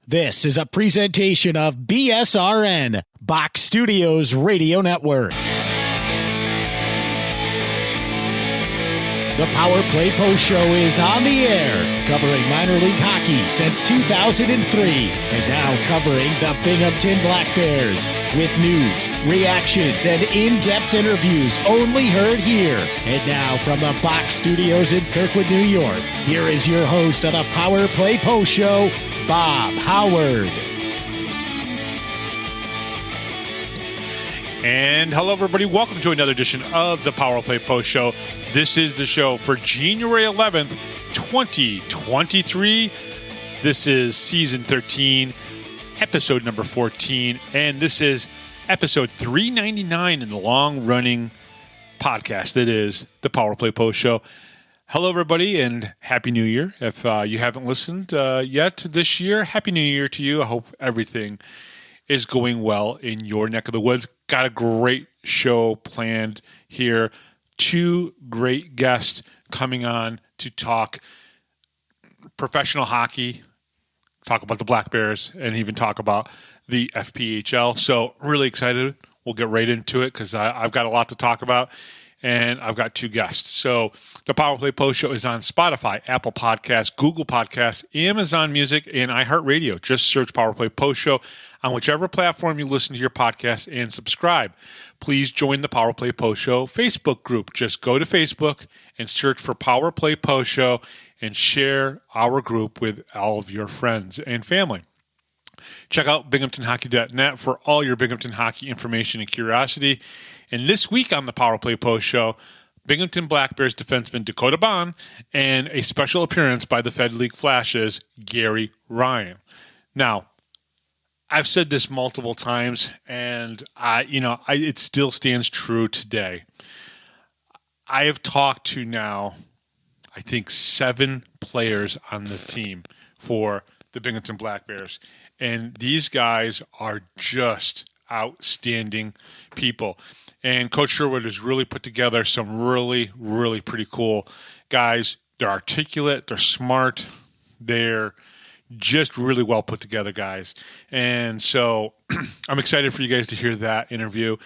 This is a presentation of BSRN, Box Studios Radio Network. The Power Play Post Show is on the air, covering minor league hockey since 2003, and now covering the Binghamton Black Bears with news, reactions, and in-depth interviews only heard here. And now from the Box Studios in Kirkwood, New York, here is your host of the Power Play Post Show, Bob Howard. And hello, everybody. Welcome to another edition of the Power Play Post Show. This is the show for January 11th, 2023. This is season 13, episode number 14, and this is episode 399 in the long-running podcast that is the Power Play Post Show. Hello, everybody, and Happy New Year. If you haven't listened yet this year, Happy New Year to you. I hope everything is going well in your neck of the woods. Got a great show planned here. Two great guests coming on to talk professional hockey, talk about the Black Bears, and even talk about the FPHL. So really excited. We'll get right into it because I've got a lot to talk about, and I've got two guests. So the Power Play Post Show is on Spotify, Apple Podcasts, Google Podcasts, Amazon Music, and iHeartRadio. Just search Power Play Post Show on whichever platform you listen to your podcast and subscribe. Please join the Power Play Post Show Facebook group. Just go to Facebook and search for Power Play Post Show and share our group with all of your friends and family. Check out binghamtonhockey.net for all your Binghamton hockey information and curiosity. And this week on the Power Play Post Show, Binghamton Black Bears defenseman Dakota Bohn and a special appearance by the Fed League Flashes, Gary Ryan. Now, I've said this multiple times, and it still stands true today. I have talked to now, I think, 7 players on the team for the Binghamton Black Bears, and these guys are just outstanding people. And Coach Sherwood has really put together some really, really pretty cool guys. They're articulate, they're smart, they're just really well put together guys. And so I'm excited for you guys to hear that interview.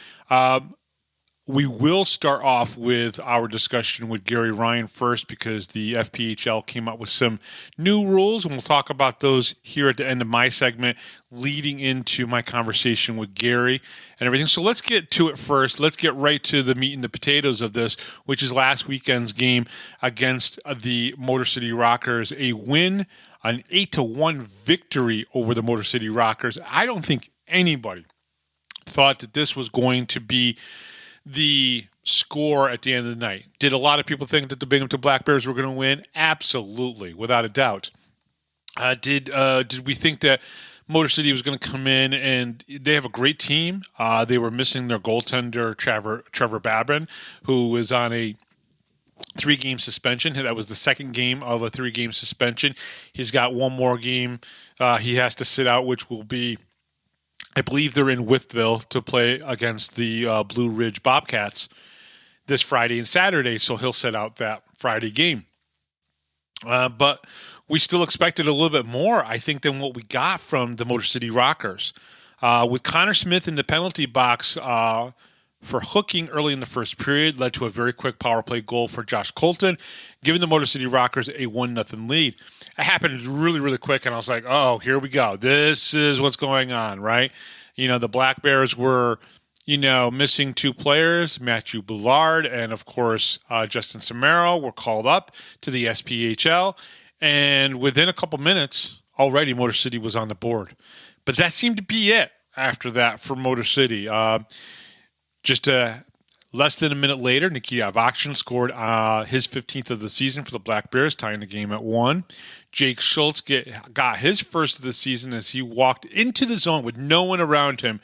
We will start off with our discussion with Gary Ryan first because the FPHL came up with some new rules, and we'll talk about those here at the end of my segment leading into my conversation with Gary and everything. So let's get to it first. Let's get right to the meat and the potatoes of this, which is last weekend's game against the Motor City Rockers, a win, an 8-1 victory over the Motor City Rockers. I don't think anybody thought that this was going to be the score at the end of the night. Did a lot of people think that the Binghamton Black Bears were going to win? Absolutely, without a doubt. Did we think that Motor City was going to come in, and they have a great team? They were missing their goaltender, Trevor Babin, who was on a 3-game suspension. That was the second game of a 3-game suspension. He's got one more game he has to sit out, which will be, I believe they're in Wytheville to play against the Blue Ridge Bobcats this Friday and Saturday, so he'll sit out that Friday game. But we still expected a little bit more, I think, than what we got from the Motor City Rockers. With Connor Smith in the penalty box for hooking early in the first period, led to a very quick power play goal for Josh Colton, giving the Motor City Rockers a 1-0 lead. It happened really, really quick, and I was like, oh, here we go. This is what's going on, right? The Black Bears were, missing 2 players, Matthew Boulard and, of course, Justin Samaro were called up to the SPHL, and within a couple minutes, already Motor City was on the board. But that seemed to be it after that for Motor City. Just less than a minute later, Nikita Avakshin scored his 15th of the season for the Black Bears, tying the game at 1. Jake Schultz got his first of the season as he walked into the zone with no one around him,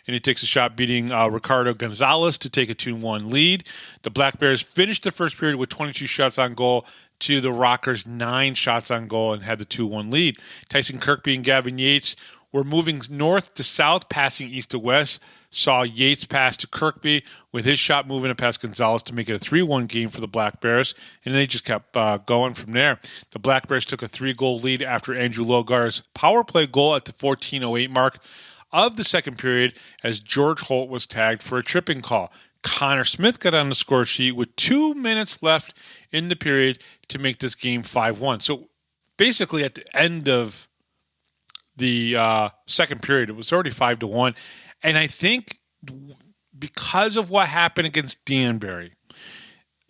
and he takes a shot beating Ricardo Gonzalez to take a 2-1 lead. The Black Bears finished the first period with 22 shots on goal to the Rockers' 9 shots on goal and had the 2-1 lead. Tyson Kirkby and Gavin Yates were moving north to south, passing east to west, saw Yates pass to Kirkby with his shot moving it past Gonzalez to make it a 3-1 game for the Black Bears, and they just kept going from there. The Black Bears took a 3-goal lead after Andrew Logar's power play goal at the 14:08 mark of the second period as George Holt was tagged for a tripping call. Connor Smith got on the score sheet with 2 minutes left in the period to make this game 5-1. So basically at the end of the second period, it was already 5-1. And I think because of what happened against Danbury,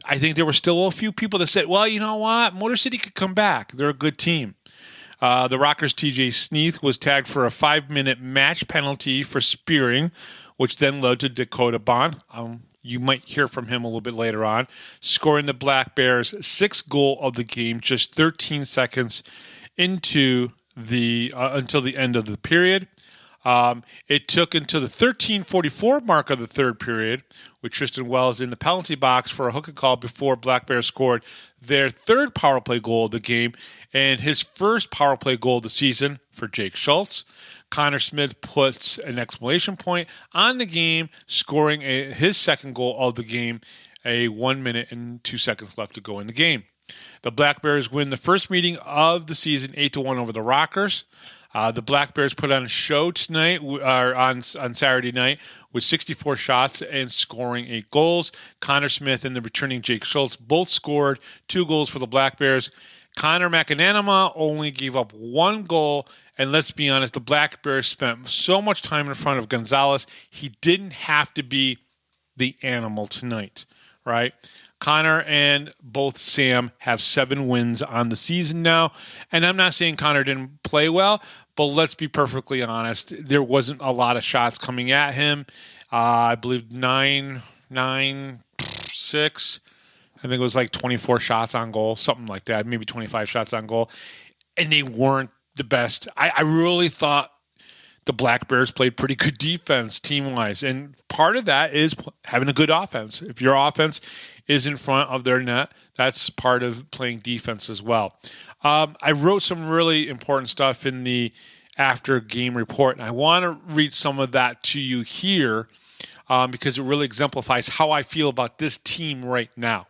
I think there were still a few people that said, well, you know what? Motor City could come back. They're a good team. The Rockers' TJ Sneath was tagged for a 5-minute match penalty for spearing, which then led to Dakota Bohn. You might hear from him a little bit later on, scoring the Black Bears' 6th goal of the game just 13 seconds into the until the end of the period. It took until the 13:44 mark of the third period, with Tristan Wells in the penalty box for a hook and call before Black Bears scored their 3rd power play goal of the game and his 1st power play goal of the season for Jake Schultz. Connor Smith puts an exclamation point on the game, scoring his 2nd goal of the game, a 1 minute and 2 seconds left to go in the game. The Black Bears win the first meeting of the season 8-1 over the Rockers. The Black Bears put on a show tonight, or on Saturday night, with 64 shots and scoring 8 goals. Connor Smith and the returning Jake Schultz both scored 2 goals for the Black Bears. Connor McAnanama only gave up 1 goal, and let's be honest, the Black Bears spent so much time in front of Gonzalez, he didn't have to be the animal tonight, right? Connor and both Sam have 7 wins on the season now. And I'm not saying Connor didn't play well, but let's be perfectly honest. There wasn't a lot of shots coming at him. I believe 9, 6. I think it was like 24 shots on goal, something like that, maybe 25 shots on goal. And they weren't the best. I really thought the Black Bears played pretty good defense team-wise. And part of that is having a good offense. If your offense is in front of their net, that's part of playing defense as well. I wrote some really important stuff in the after-game report, and I want to read some of that to you here because it really exemplifies how I feel about this team right now.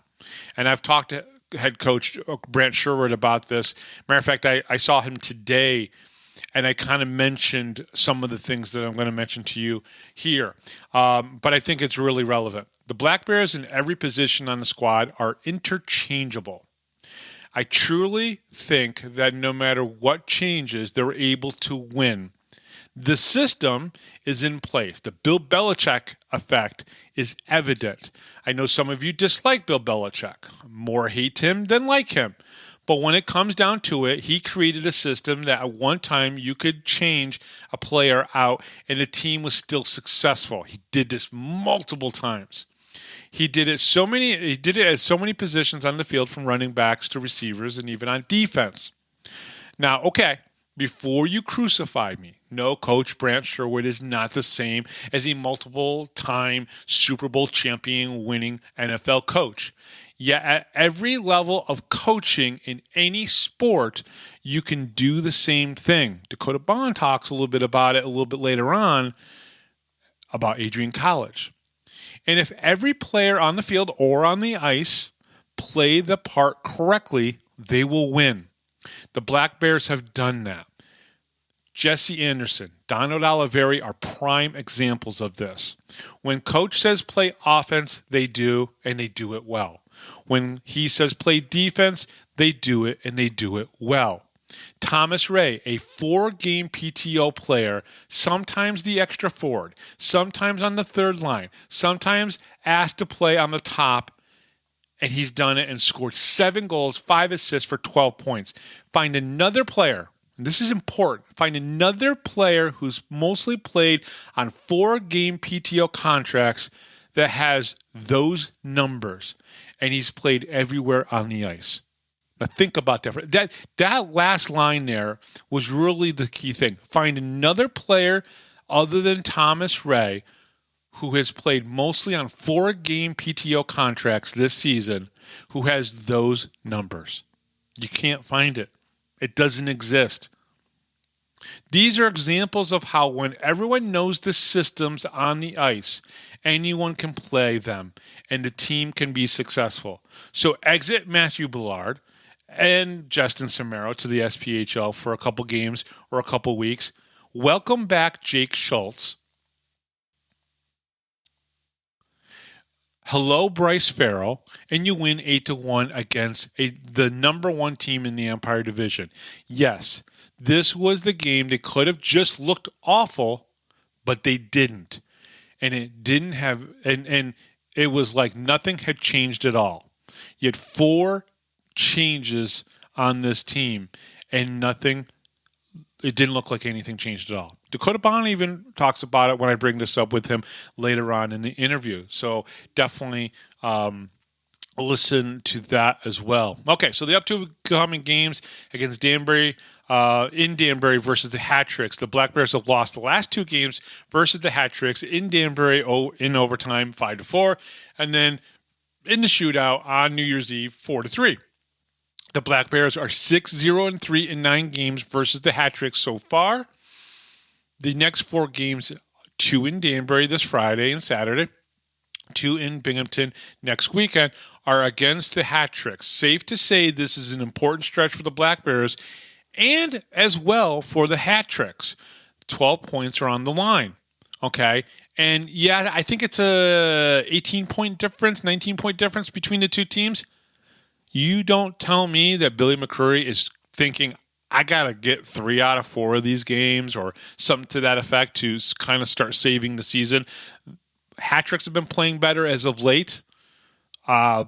And I've talked to head coach Brent Sherwood about this. Matter of fact, I saw him today, and I kind of mentioned some of the things that I'm going to mention to you here. But I think it's really relevant. The Black Bears in every position on the squad are interchangeable. I truly think that no matter what changes, they're able to win. The system is in place. The Bill Belichick effect is evident. I know some of you dislike Bill Belichick. More hate him than like him. But when it comes down to it, he created a system that at one time you could change a player out and the team was still successful. He did this multiple times. He did it at so many positions on the field, from running backs to receivers and even on defense. Now, okay, before you crucify me, no, Coach Brent Sherwood is not the same as a multiple-time Super Bowl champion winning NFL coach. Yet at every level of coaching in any sport, you can do the same thing. Dakota Bohn talks a little bit about it a little bit later on about Adrian College. And if every player on the field or on the ice play the part correctly, they will win. The Black Bears have done that. Jesse Anderson, Donald Oliveri are prime examples of this. When coach says play offense, they do, and they do it well. When he says play defense, they do it, and they do it well. Thomas Ray, a 4-game PTO player, sometimes the extra forward, sometimes on the third line, sometimes asked to play on the top, and he's done it and scored 7 goals, 5 assists for 12 points. Find another player, and this is important, find another player who's mostly played on 4-game PTO contracts that has those numbers, and he's played everywhere on the ice. Now think about that. That last line there was really the key thing. Find another player other than Thomas Ray who has played mostly on 4-game PTO contracts this season who has those numbers. You can't find it. It doesn't exist. These are examples of how when everyone knows the systems on the ice, anyone can play them and the team can be successful. So exit Matthew Ballard and Justin Samaro to the SPHL for a couple games or a couple weeks. Welcome back Jake Schultz. Hello, Bryce Farrell, and you win 8-1 against the number one team in the Empire Division. Yes, this was the game that could have just looked awful, but they didn't. And it didn't have, and it was like nothing had changed at all. You had 4 changes on this team, and it didn't look like anything changed at all. Dakota Bohn even talks about it when I bring this up with him later on in the interview. So definitely listen to that as well. Okay, so the upcoming games against Danbury, in Danbury versus the Hat Tricks. The Black Bears have lost the last 2 games versus the Hat Tricks in Danbury in overtime 5-4, and then in the shootout on New Year's Eve 4-3. The Black Bears are 6-0-3 in 9 games versus the Hat Tricks so far. The next 4 games, 2 in Danbury this Friday and Saturday, 2 in Binghamton next weekend, are against the Hat Tricks. Safe to say this is an important stretch for the Black Bears and as well for the Hat Tricks. 12 points are on the line. Okay? And yeah, I think it's a 18-point difference, 19-point difference between the two teams. You don't tell me that Billy McCreary is thinking, I got to get 3 out of 4 of these games or something to that effect to kind of start saving the season. Hat Tricks have been playing better as of late. The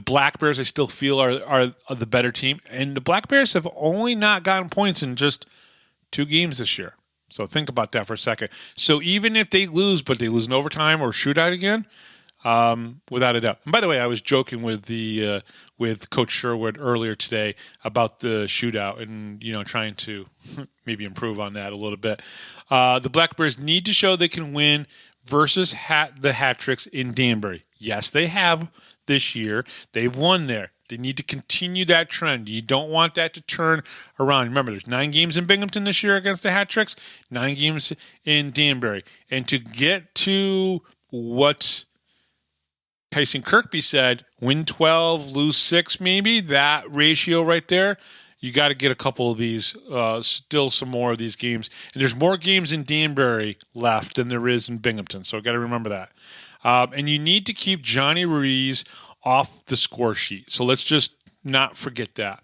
Black Bears, I still feel, are the better team. And the Black Bears have only not gotten points in just 2 games this year. So think about that for a second. So even if they lose, but they lose in overtime or shootout again, without a doubt. And by the way, I was joking with with Coach Sherwood earlier today about the shootout and trying to maybe improve on that a little bit. The Black Bears need to show they can win versus the Hat Tricks in Danbury. Yes, they have this year. They've won there. They need to continue that trend. You don't want that to turn around. Remember, there's 9 games in Binghamton this year against the Hat Tricks, 9 games in Danbury. And to get to what Tyson Kirkby said, win 12, lose 6 maybe, that ratio right there, you got to get a couple of these, still some more of these games. And there's more games in Danbury left than there is in Binghamton, so got to remember that. And you need to keep Johnny Ruiz off the score sheet. So let's just not forget that.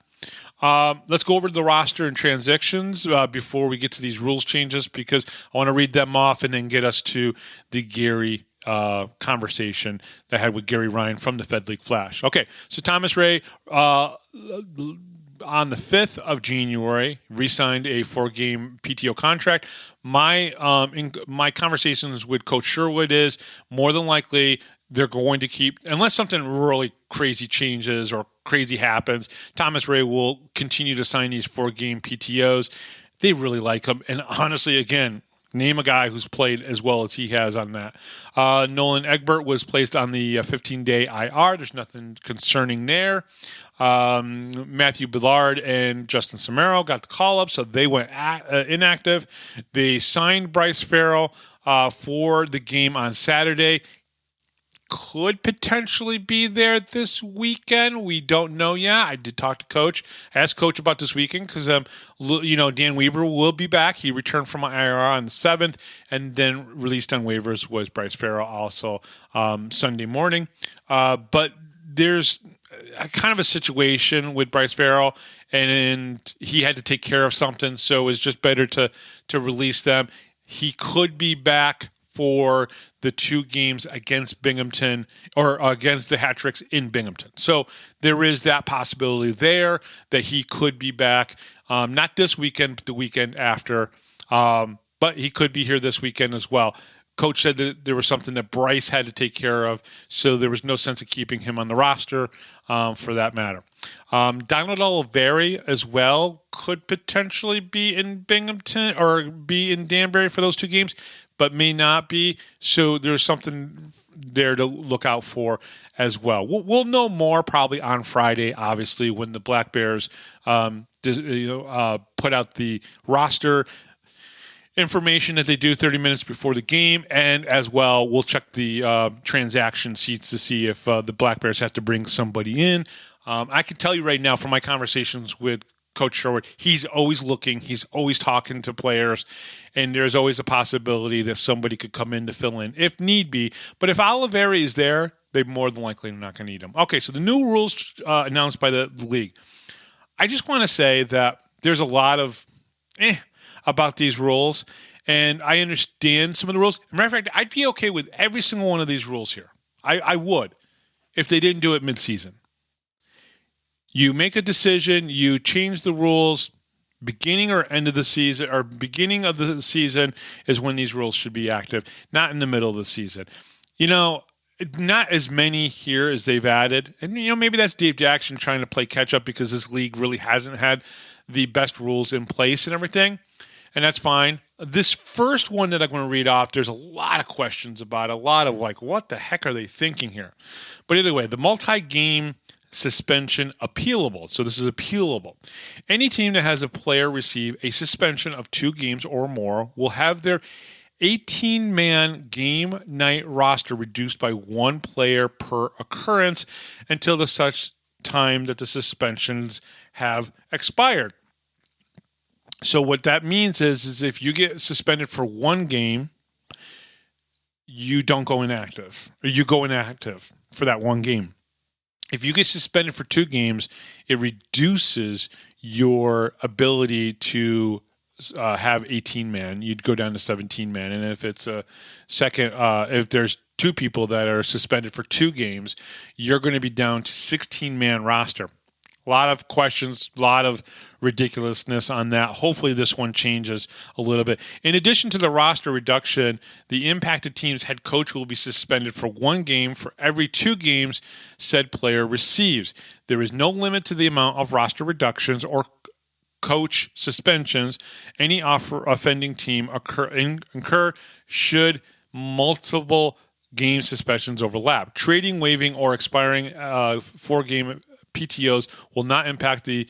Let's go over to the roster and transitions before we get to these rules changes, because I want to read them off and then get us to the Gary conversation that I had with Gary Ryan from the Fed League Flash. Okay, so Thomas Ray on the 5th of January re-signed a 4-game PTO contract. My conversations with Coach Sherwood is more than likely they're going to keep, unless something really crazy changes or crazy happens, Thomas Ray will continue to sign these 4-game PTOs. They really like him. And honestly, again, name a guy who's played as well as he has on that. Nolan Egbert was placed on the 15-day IR. There's nothing concerning there. Matthew Ballard and Justin Samaro got the call-up, so they went inactive. They signed Bryce Farrell for the game on Saturday. Could potentially be there this weekend. We don't know yet. I did talk to Coach. I asked Coach about this weekend because, Dan Weber will be back. He returned from IR on the 7th, and then released on waivers was Bryce Farrell also Sunday morning. But there's kind of a situation with Bryce Farrell, and he had to take care of something, so it's just better to release them. He could be back for the 2 games against Binghamton or against the Hat Tricks in Binghamton. So there is that possibility there that he could be back, not this weekend, but the weekend after. But he could be here this weekend as well. Coach said that there was something that Bryce had to take care of, so there was no sense of keeping him on the roster for that matter. Donald Oliveri as well could potentially be in Binghamton or be in Danbury for those 2 games, but may not be. So there's something there to look out for as well. We'll know more probably on Friday, obviously, when the Black Bears put out the roster. information that they do 30 minutes before the game, and as well, we'll check the transaction sheets to see if the Black Bears have to bring somebody in. I can tell you right now from my conversations with Coach Sherwood, he's always looking, he's always talking to players, and there's always a possibility that somebody could come in to fill in if need be. But if Oliveri is there, they more than likely are not going to need him. Okay, so the new rules announced by the league. I just want to say that there's a lot of about these rules, and I understand some of the rules. As a matter of fact, I'd be okay with every single one of these rules here. I would, if they didn't do it midseason. You make a decision, you change the rules, beginning or end of the season, or beginning of the season is when these rules should be active, not in the middle of the season. Not as many here as they've added. And, maybe that's Dave Jackson trying to play catch up because this league really hasn't had the best rules in place and everything. And that's fine. This first one that I'm going to read off, there's a lot of questions about it, a lot of what the heck are they thinking here? But either way, the multi-game suspension appealable. So this is appealable. Any team that has a player receive a suspension of 2 games or more will have their 18-man game night roster reduced by 1 player per occurrence until the such time that the suspensions have expired. So what that means is if you get suspended for 1 game, you don't go inactive, or you go inactive for that 1 game. If you get suspended for 2 games, it reduces your ability to have 18-man. You'd go down to 17-man. And if it's a second, if there's 2 people that are suspended for 2 games, you're going to be down to 16-man roster. A lot of questions, a lot of ridiculousness on that. Hopefully this one changes a little bit. In addition to the roster reduction, the impacted team's head coach will be suspended for 1 game for every 2 games said player receives. There is no limit to the amount of roster reductions or coach suspensions any offending team incur should multiple game suspensions overlap. Trading, waiving, or expiring 4-game PTOs will not impact the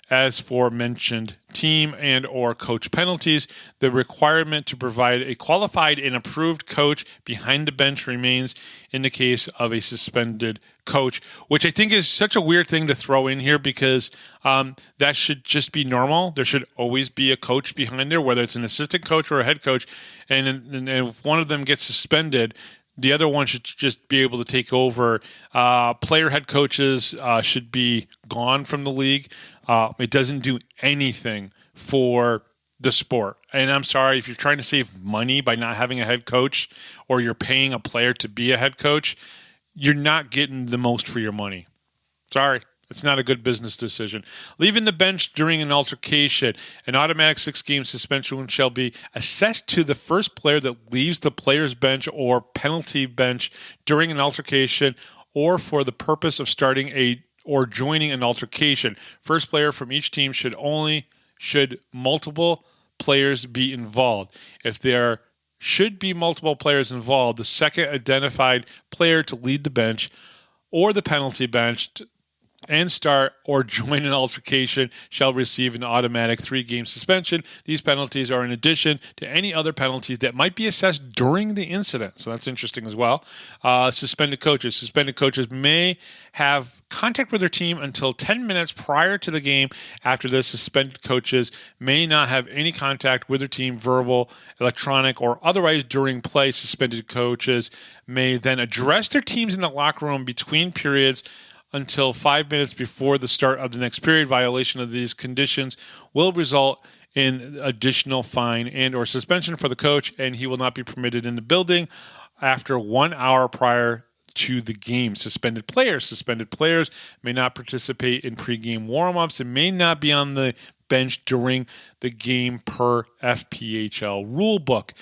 as aforementioned team and or coach penalties. The requirement to provide a qualified and approved coach behind the bench remains in the case of a suspended coach, which I think is such a weird thing to throw in here because that should just be normal. There should always be a coach behind there, whether it's an assistant coach or a head coach. And if one of them gets suspended, the other one should just be able to take over. Player head coaches should be gone from the league. It doesn't do anything for the sport. And I'm sorry, if you're trying to save money by not having a head coach or you're paying a player to be a head coach, you're not getting the most for your money. Sorry. It's not a good business decision. Leaving the bench during an altercation. An automatic 6-game suspension shall be assessed to the first player that leaves the player's bench or penalty bench during an altercation or for the purpose of starting or joining an altercation. First player from each team should multiple players be involved. If there should be multiple players involved, the second identified player to lead the bench or the penalty bench and start or join an altercation shall receive an automatic 3-game suspension. These penalties are in addition to any other penalties that might be assessed during the incident. So that's interesting as well. Suspended coaches. Suspended coaches may have contact with their team until 10 minutes prior to the game. After this, suspended coaches may not have any contact with their team, verbal, electronic, or otherwise during play. Suspended coaches may then address their teams in the locker room between periods until 5 minutes before the start of the next period. Violation of these conditions will result in additional fine and or suspension for the coach, and he will not be permitted in the building after 1 hour prior to the game. Suspended players may not participate in pregame warm-ups and may not be on the bench during the game per FPHL rulebook.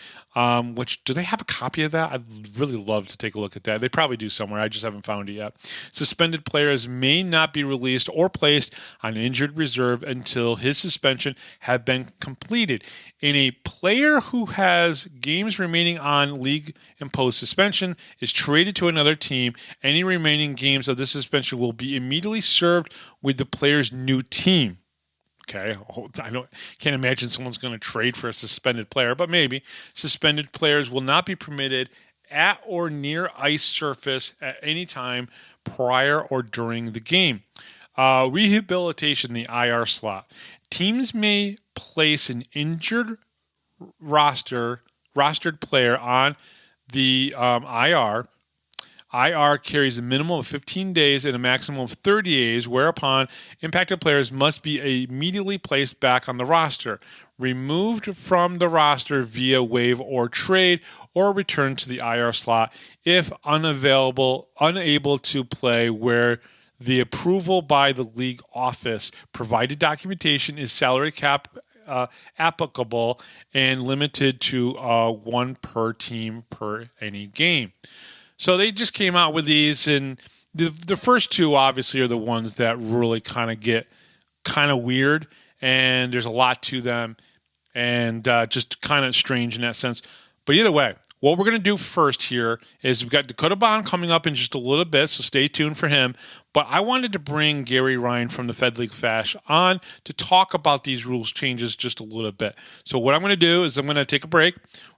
Which, do they have a copy of that? I'd really love to take a look at that. They probably do somewhere. I just haven't found it yet. Suspended players may not be released or placed on injured reserve until his suspension have been completed. In a player who has games remaining on league-imposed suspension is traded to another team, any remaining games of this suspension will be immediately served with the player's new team. Okay, can't imagine someone's going to trade for a suspended player, but maybe. Suspended players will not be permitted at or near ice surface at any time prior or during the game. Rehabilitation, the IR slot. Teams may place an injured rostered player on the IR. IR carries a minimum of 15 days and a maximum of 30 days, whereupon impacted players must be immediately placed back on the roster, removed from the roster via waive or trade, or returned to the IR slot if unable to play where the approval by the league office, provided documentation is salary cap applicable and limited to one per team per any game. So they just came out with these, and the first two obviously are the ones that really kind of get kind of weird, and there's a lot to them, and just kind of strange in that sense. But either way, what we're going to do first here is we've got Dakota Bohn coming up in just a little bit, so stay tuned for him. But I wanted to bring Gary Ryan from the Fed League Flash on to talk about these rules changes just a little bit. So what I'm going to do is I'm going to take a break.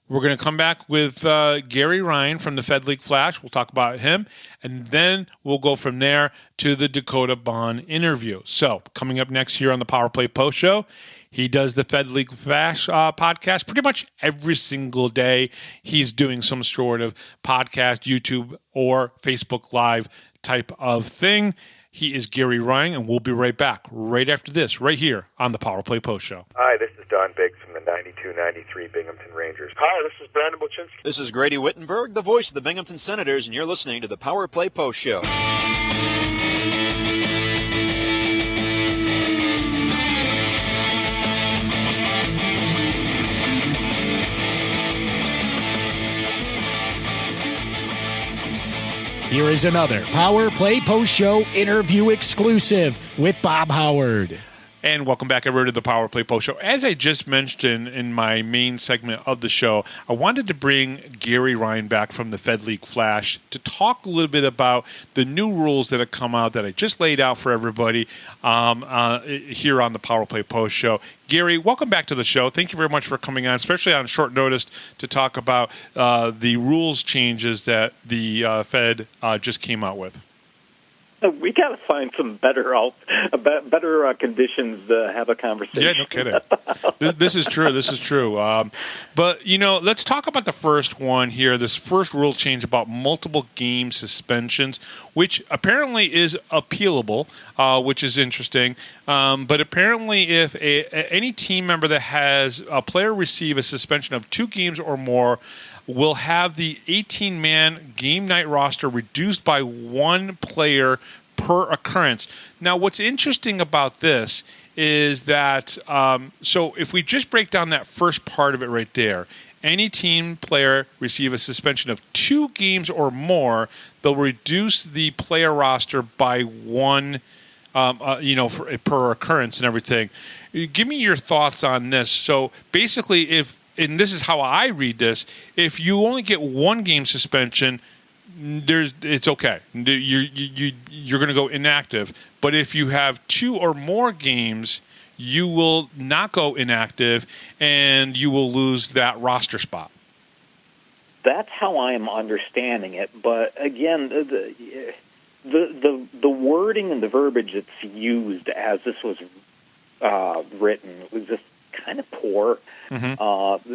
We're going to come back with Gary Ryan from the Fed League Flash. We'll talk about him, and then we'll go from there to the Dakota Bohn interview. So coming up next here on the Power Play Post Show, he does the Fed League Flash podcast pretty much every single day. He's doing some sort of podcast, YouTube, or Facebook Live type of thing. He is Gary Ryan, and we'll be right back right after this, right here on the Power Play Post Show. Hi, this is Don Biggs from the 92-93 Binghamton Rangers. Hi, this is Brenden Stanko. This is Grady Wittenberg, the voice of the Binghamton Senators, and you're listening to the Power Play Post Show. Here is another Power Play Post Show interview exclusive with Bob Howard. And welcome back, everybody, to the Power Play Post Show. As I just mentioned in my main segment of the show, I wanted to bring Gary Ryan back from the Fed League Flash to talk a little bit about the new rules that have come out that I just laid out for everybody here on the Power Play Post Show. Gary, welcome back to the show. Thank you very much for coming on, especially on short notice, to talk about the rules changes that the Fed just came out with. We got to find some better conditions to have a conversation. Yeah, no kidding. This is true. This is true. But, let's talk about the first one here, this first rule change about multiple game suspensions, which apparently is appealable, which is interesting. But apparently if any team member that has a player receive a suspension of 2 games or more will have the 18-man game night roster reduced by 1 player per occurrence. Now, what's interesting about this is that, so if we just break down that first part of it right there, any team player receive a suspension of 2 games or more, they'll reduce the player roster by 1 per occurrence and everything. Give me your thoughts on this. So basically, and this is how I read this, if you only get 1 game suspension, it's okay. You're going to go inactive. But if you have 2 or more games, you will not go inactive, and you will lose that roster spot. That's how I am understanding it. But again, the wording and the verbiage that's used as this was written was just kind of poor. Mm-hmm.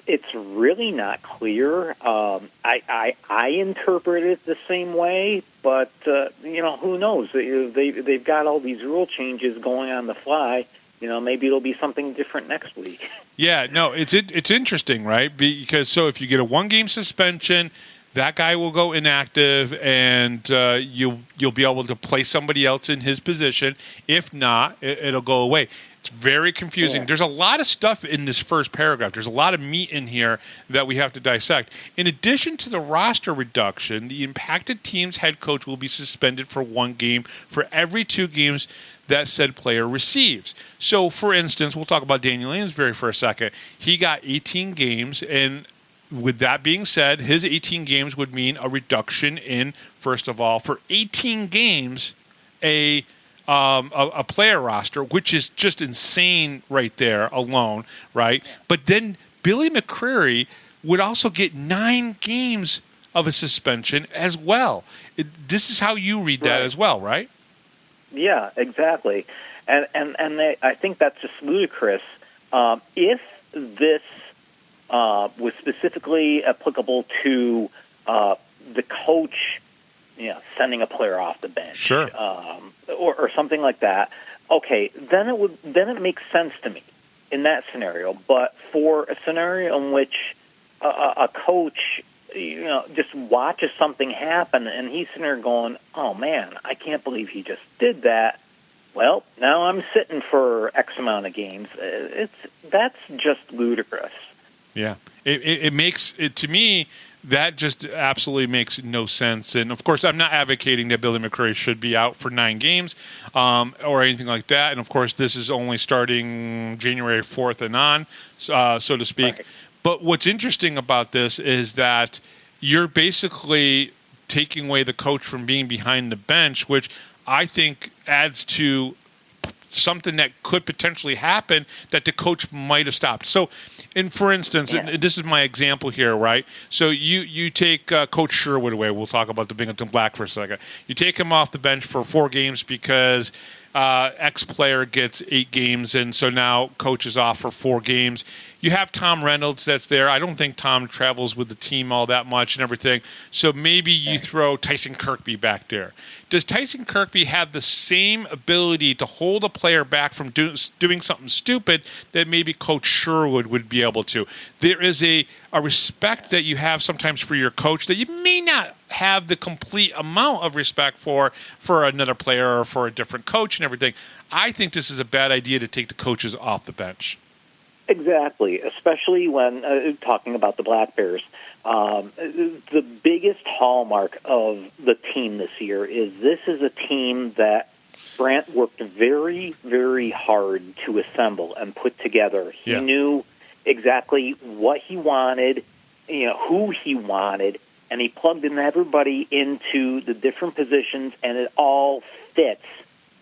It's really not clear. I interpret it the same way, but who knows? They've got all these rule changes going on the fly. Maybe it'll be something different next week. Yeah, no, it's interesting, right? Because so if you get a 1-game suspension, that guy will go inactive, and you'll be able to play somebody else in his position. If not, it'll go away. It's very confusing. Yeah. There's a lot of stuff in this first paragraph. There's a lot of meat in here that we have to dissect. In addition to the roster reduction, the impacted team's head coach will be suspended for 1 game for every 2 games that said player receives. So, for instance, we'll talk about Daniel Amesbury for a second. He got 18 games, and with that being said, his 18 games would mean a reduction in, first of all, for 18 games, a a player roster, which is just insane right there alone, right? But then Billy McCreary would also get 9 games of a suspension as well. This is how you read that as well, right? Yeah, exactly. And I think that's just ludicrous. If this was specifically applicable to the coach, sending a player off the bench, sure, or something like that, okay, then it makes sense to me in that scenario. But for a scenario in which a coach, just watches something happen and he's sitting there going, "Oh man, I can't believe he just did that." Well, now I'm sitting for X amount of games. That's just ludicrous. Yeah, it makes it, to me, that just absolutely makes no sense. And of course, I'm not advocating that Billy McCreary should be out for 9 games or anything like that. And of course, this is only starting January 4th and on, so to speak. Right. But what's interesting about this is that you're basically taking away the coach from being behind the bench, which I think adds to something that could potentially happen that the coach might have stopped. So, and for instance, and this is my example here, right? So you take Coach Sherwood away. We'll talk about the Binghamton Black for a second. You take him off the bench for 4 games because X player gets 8 games, and so now coach is off for 4 games. You have Tom Reynolds that's there. I don't think Tom travels with the team all that much and everything. So maybe you throw Tyson Kirkby back there. Does Tyson Kirkby have the same ability to hold a player back from doing something stupid that maybe Coach Sherwood would be able to? There is a respect that you have sometimes for your coach that you may not have the complete amount of respect for another player or for a different coach and everything. I think this is a bad idea to take the coaches off the bench. Exactly, especially when talking about the Black Bears. The biggest hallmark of the team this year is this is a team that Brant worked very, very hard to assemble and put together. He knew exactly what he wanted, who he wanted, and he plugged in everybody into the different positions, and it all fits.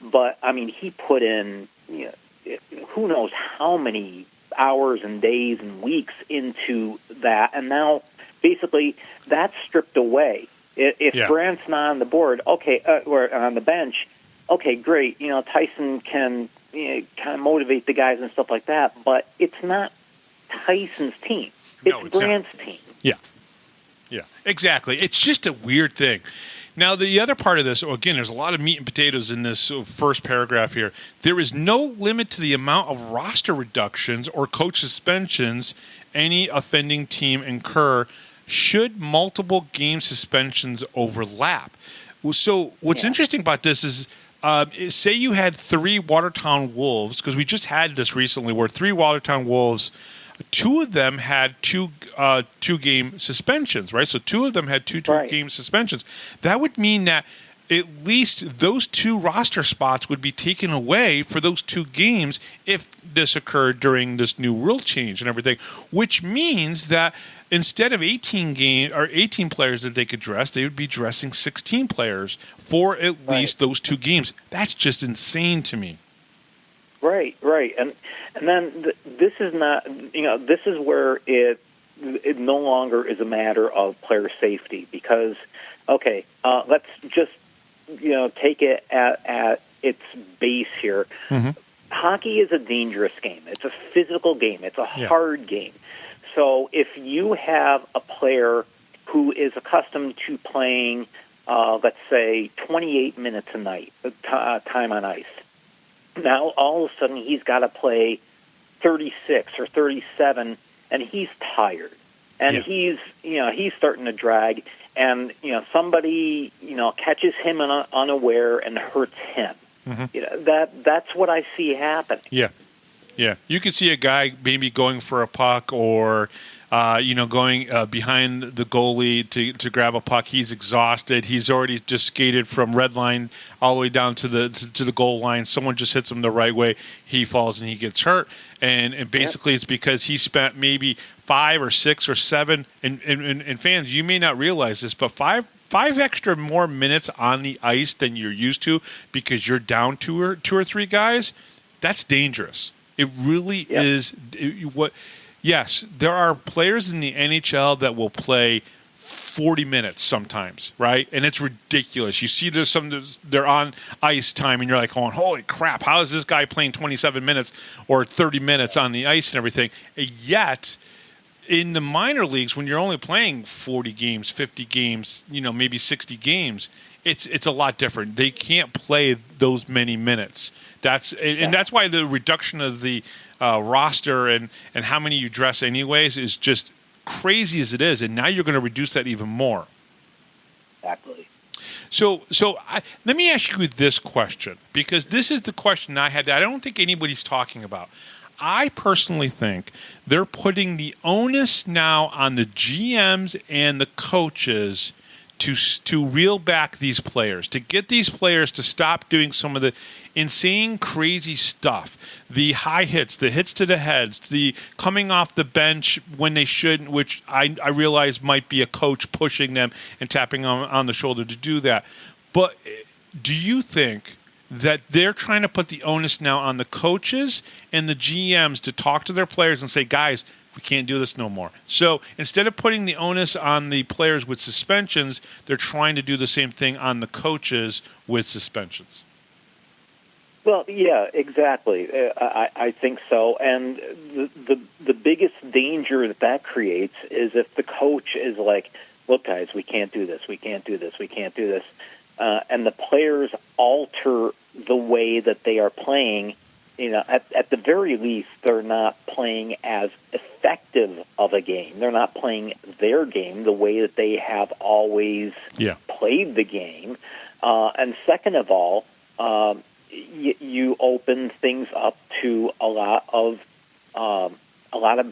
But, I mean, he put in, who knows how many hours and days and weeks into that, and now basically that's stripped away. If Brant's not on the board, okay, or on the bench, okay, great. Tyson can kind of motivate the guys and stuff like that, but it's not Tyson's team. It's Brant's team. Yeah, exactly. It's just a weird thing. Now, the other part of this, again, there's a lot of meat and potatoes in this first paragraph here. There is no limit to the amount of roster reductions or coach suspensions any offending team incur should multiple game suspensions overlap. So what's interesting about this is, say you had 3 Watertown Wolves, because we just had this recently where 3 Watertown Wolves, 2 of them had 2 game suspensions, right? So 2 of them had 2 game suspensions. That would mean that at least those 2 roster spots would be taken away for those 2 games if this occurred during this new rule change and everything, which means that instead of 18 players that they could dress, they would be dressing 16 players for at least those 2 games. That's just insane to me. Right, and then this is not, this is where it no longer is a matter of player safety because, okay, let's just, take it at its base here. Mm-hmm. Hockey is a dangerous game. It's a physical game. It's a hard game. So if you have a player who is accustomed to playing, let's say, 28 minutes a night, time on ice, now, all of a sudden, he's got to play 36 or 37, and he's tired. And he's starting to drag, and, somebody, catches him unaware and hurts him. Mm-hmm. That's what I see happen. Yeah. You can see a guy maybe going for a puck or going behind the goalie to grab a puck. He's exhausted. He's already just skated from red line all the way down to the goal line. Someone just hits him the right way. He falls and he gets hurt. And basically it's because he spent maybe 5 or 6 or 7. And fans, you may not realize this, but 5 5 extra more minutes on the ice than you're used to because you're down two or three guys, that's dangerous. It really is. Yes, there are players in the NHL that will play 40 minutes sometimes, right? And it's ridiculous. You see they're on ice time and you're like going, holy crap, how is this guy playing 27 minutes or 30 minutes on the ice and everything? Yet, in the minor leagues, when you're only playing 40 games, 50 games, maybe 60 games, it's a lot different. They can't play those many minutes. That's why the reduction of the roster and how many you dress anyways is just crazy as it is. And now you're going to reduce that even more. Exactly. So let me ask you this question, because this is the question I had that I don't think anybody's talking about. I personally think they're putting the onus now on the GMs and the coaches to reel back these players, to get these players to stop doing some of the insane, crazy stuff, the high hits, the hits to the heads, the coming off the bench when they shouldn't, which I realize might be a coach pushing them and tapping on the shoulder to do that. But do you think that they're trying to put the onus now on the coaches and the GMs to talk to their players and say, guys, we can't do this no more? So instead of putting the onus on the players with suspensions, they're trying to do the same thing on the coaches with suspensions. Well, yeah, exactly. I think so. And the biggest danger that creates is if the coach is like, look, guys, we can't do this, we can't do this, we can't do this. And the players alter the way that they are playing. At the very least, they're not playing as effective of a game. They're not playing their game the way that they have always played the game. And second of all, you open things up to a lot of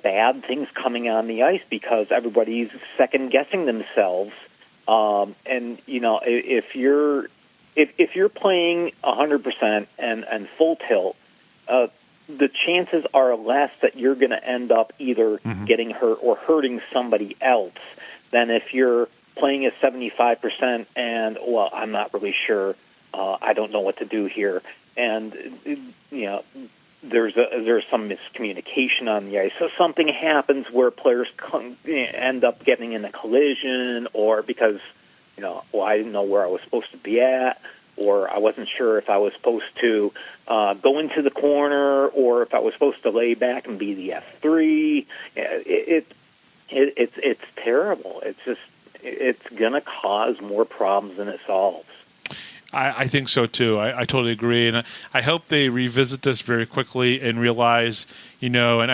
bad things coming on the ice because everybody's second guessing themselves. And if you're playing 100% and full tilt, the chances are less that you're going to end up either getting hurt or hurting somebody else than if you're playing at 75% and, well, I'm not really sure. I don't know what to do here. And, there's some miscommunication on the ice. So something happens where players end up getting in a collision or because, I didn't know where I was supposed to be at, or I wasn't sure if I was supposed to go into the corner or if I was supposed to lay back and be the F3. It's terrible. It's going to cause more problems than it solves. I think so too. I totally agree, and I hope they revisit this very quickly and realize, and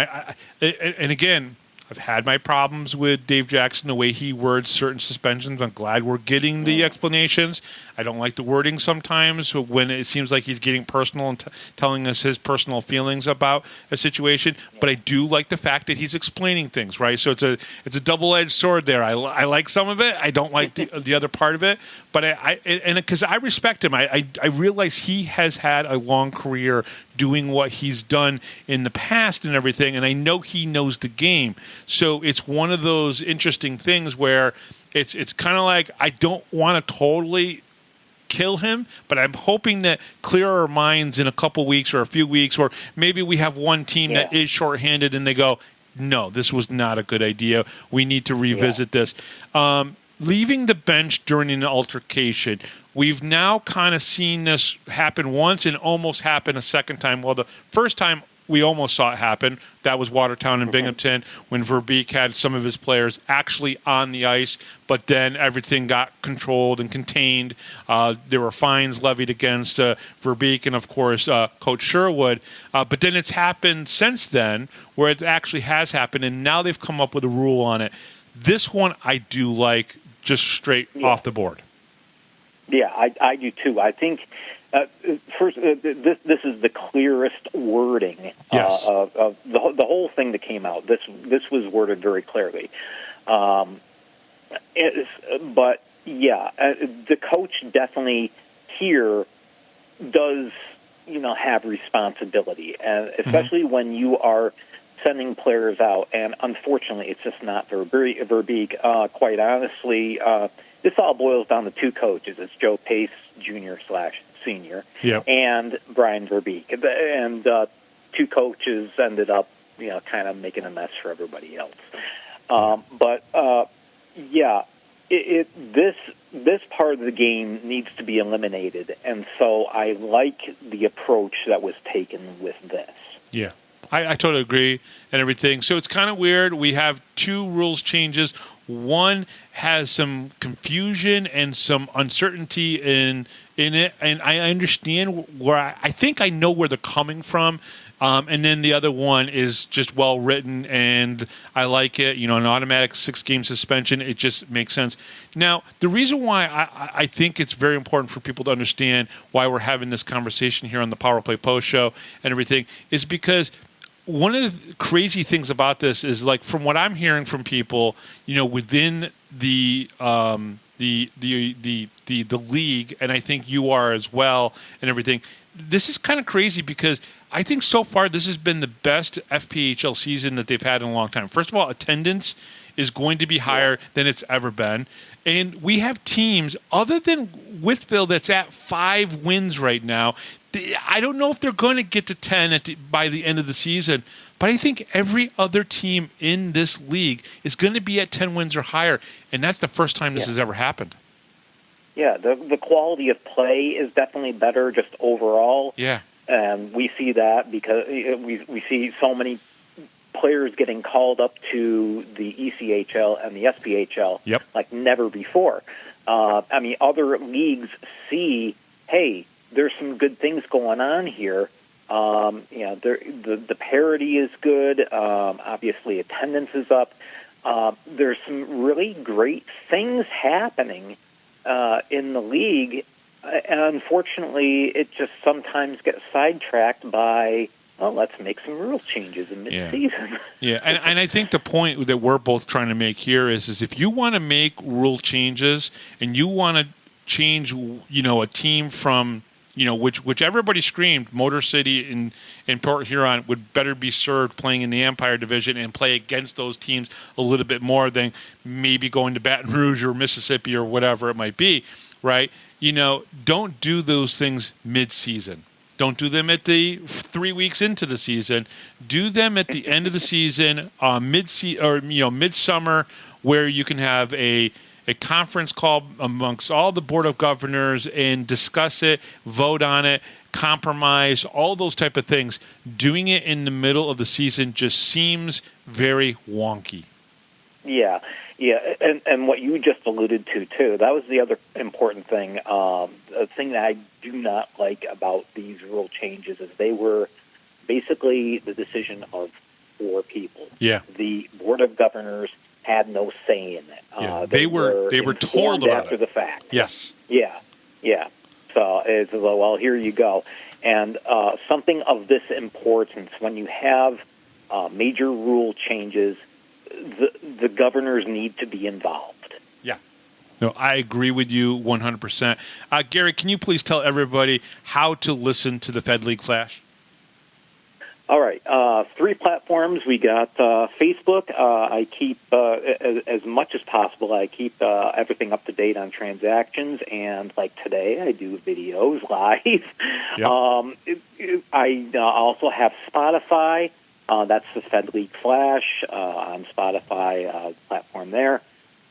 again, I've had my problems with Dave Jackson, the way he words certain suspensions. I'm glad we're getting the explanations. I don't like the wording sometimes when it seems like he's getting personal and telling us his personal feelings about a situation. But I do like the fact that he's explaining things, right? So it's a double-edged sword there. I like some of it. I don't like the other part of it. But because I respect him, I realize he has had a long career doing what he's done in the past and everything, and I know he knows the game. So it's one of those interesting things where it's kind of like I don't want to totally kill him, but I'm hoping that clearer minds in a couple weeks or a few weeks, or maybe we have one team that is shorthanded and they go, no, this was not a good idea. We need to revisit this. Leaving the bench during an altercation. We've now kind of seen this happen once and almost happen a second time. Well, the first time we almost saw it happen, that was Watertown and Binghamton when Verbeek had some of his players actually on the ice, but then everything got controlled and contained. There were fines levied against Verbeek and, of course, Coach Sherwood. But then it's happened since then where it actually has happened, and now they've come up with a rule on it. This one I do like just straight off the board. Yeah, I do too. I think first this is the clearest wording of the whole thing that came out. This was worded very clearly. But yeah, the coach definitely here does have responsibility, especially when you are sending players out. And unfortunately, it's just not Verbeek. Quite honestly. this all boils down to two coaches. It's Joe Pace, Jr./Senior, Yep. and Brian Verbeek. And two coaches ended up, kind of making a mess for everybody else. This part of the game needs to be eliminated, and so I like the approach that was taken with this. Yeah, I totally agree and everything. So it's kind of weird. We have two rules changes. One has some confusion and some uncertainty in it, and I understand where I think I know where they're coming from. And then the other one is just well written, and I like it. An automatic 6-game suspension. It just makes sense. Now, the reason why I think it's very important for people to understand why we're having this conversation here on the Power Play Post Show and everything is because one of the crazy things about this is, like, from what I'm hearing from people, within the league, and I think you are as well, and everything. This is kind of crazy because I think so far this has been the best FPHL season that they've had in a long time. First of all, attendance is going to be higher than it's ever been. And we have teams, other than Whitfield, that's at 5 wins right now. I don't know if they're going to get to 10 by the end of the season, but I think every other team in this league is going to be at 10 wins or higher, and that's the first time this has ever happened. Yeah, the quality of play is definitely better just overall. Yeah. And we see that because we see so many players getting called up to the ECHL and the SPHL like never before. Other leagues see, hey, there's some good things going on here. The parity is good. Obviously, attendance is up. There's some really great things happening in the league. And unfortunately, it just sometimes gets sidetracked by, let's make some rule changes in mid-season. Yeah, and I think the point that we're both trying to make here is if you want to make rule changes and you want to change, a team from, which everybody screamed, Motor City and Port Huron would better be served playing in the Empire Division and play against those teams a little bit more than maybe going to Baton Rouge or Mississippi or whatever it might be, right? Don't do those things mid-season. Don't do them at the 3 weeks into the season. Do them at the end of the season, midsummer, where you can have a conference call amongst all the Board of Governors and discuss it, vote on it, compromise, all those type of things. Doing it in the middle of the season just seems very wonky. Yeah, and what you just alluded to, too, that was the other important thing. The thing that I do not like about these rule changes is they were basically the decision of 4 people. Yeah. The Board of Governors had no say in it. They were told about after it. The fact. Yes. Yeah. So it's well, here you go. And something of this importance, when you have major rule changes, the governors need to be involved. Yeah. No, I agree with you 100%. Gary, can you please tell everybody how to listen to the Fed League Flash? All right. 3 platforms. We got Facebook. I keep, as much as possible, I keep everything up to date on transactions. And like today, I do videos live. Yep. I also have Spotify. That's the Fed League Flash on Spotify platform there.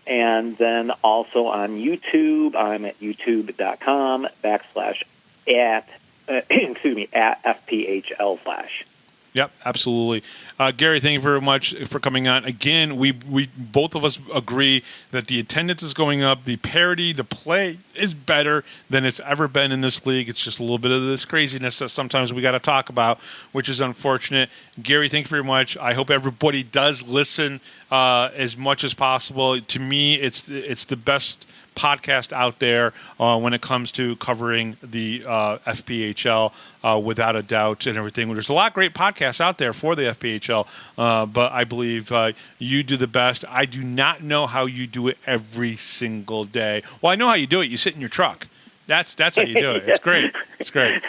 And then also on YouTube, I'm at youtube.com /at FPHL Flash. Yep, absolutely. Gary, thank you very much for coming on. Again, we both of us agree that the attendance is going up, the parity, the play is better than it's ever been in this league. It's just a little bit of this craziness that sometimes we got to talk about, which is unfortunate. Gary, thank you very much. I hope everybody does listen as much as possible. To me, it's the best podcast out there when it comes to covering the FPHL without a doubt and everything. There's a lot of great podcasts out there for the FPHL, but I believe you do the best. I do not know how you do it every single day. Well, I know how you do it. You sit in your truck. That's how you do it. It's great. It's great.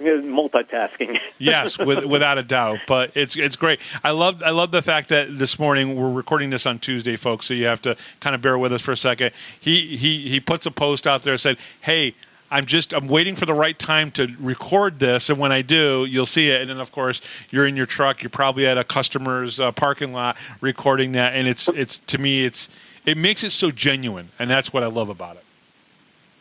multitasking. Yes, without a doubt. But it's great. I love the fact that this morning we're recording this on Tuesday, folks. So you have to kind of bear with us for a second. He puts a post out there and said, "Hey, I'm waiting for the right time to record this, and when I do, you'll see it." And then, of course, you're in your truck. You're probably at a customer's parking lot recording that, and it's to me, it makes it so genuine, and that's what I love about it.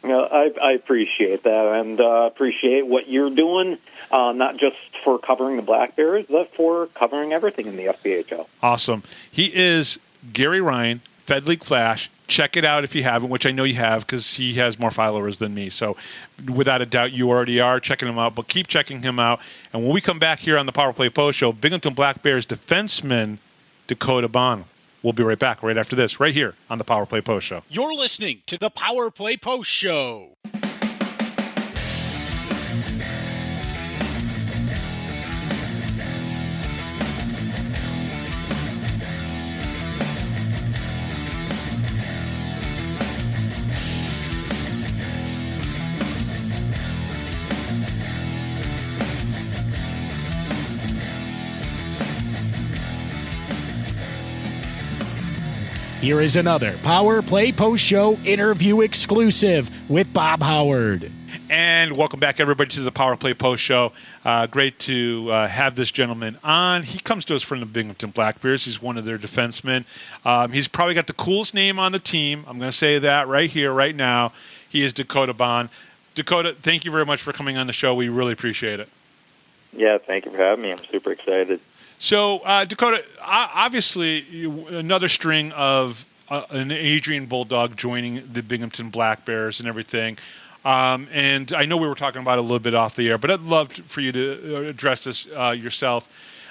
I appreciate that, and appreciate what you're doing, not just for covering the Black Bears, but for covering everything in the FPHL. Awesome. He is Gary Ryan, Fed League Flash. Check it out if you haven't, which I know you have because he has more followers than me. So without a doubt, you already are checking him out, but keep checking him out. And when we come back here on the Power Play Post Show, Binghamton Black Bears defenseman Dakota Bohn. We'll be right back right after this, right here on the Power Play Post Show. You're listening to the Power Play Post Show. Here is another Power Play Post Show interview exclusive with Bob Howard. And welcome back, everybody, to the Power Play Post Show. Great to have this gentleman on. He comes to us from the Binghamton Black Bears. He's one of their defensemen. He's probably got the coolest name on the team. I'm going to say that right here, right now. He is Dakota Bohn. Dakota, thank you very much for coming on the show. We really appreciate it. Yeah, thank you for having me. I'm super excited. So, Dakota, obviously, another string of an Adrian Bulldog joining the Binghamton Black Bears and everything. And I know we were talking about it a little bit off the air, but I'd love for you to address this yourself.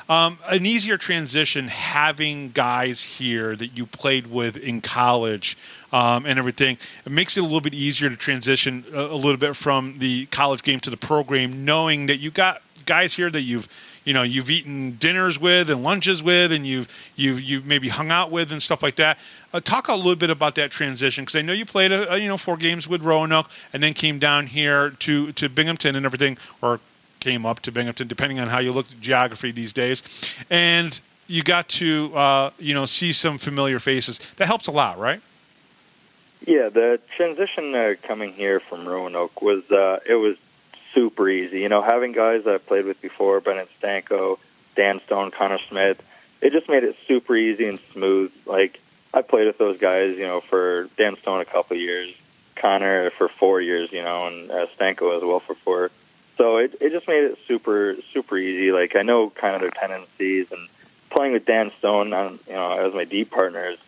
An easier transition having guys here that you played with in college and everything. It makes it a little bit easier to transition a little bit from the college game to the program, knowing that you got guys here that you've eaten dinners with and lunches with, and you've maybe hung out with and stuff like that. Talk a little bit about that transition, because I know you played 4 games with Roanoke and then came down here to Binghamton and everything, or came up to Binghamton, depending on how you look at geography these days, and you got to see some familiar faces. That helps a lot, right? Yeah, the transition coming here from Roanoke was super easy. Having guys I played with before, Brenden Stanko, Dan Stone, Connor Smith, it just made it super easy and smooth. Like, I played with those guys, for Dan Stone a couple of years, Connor for 4 years, and Stanko as well for 4. So it just made it super, super easy. Like, I know kind of their tendencies, and playing with Dan Stone, as my D partner is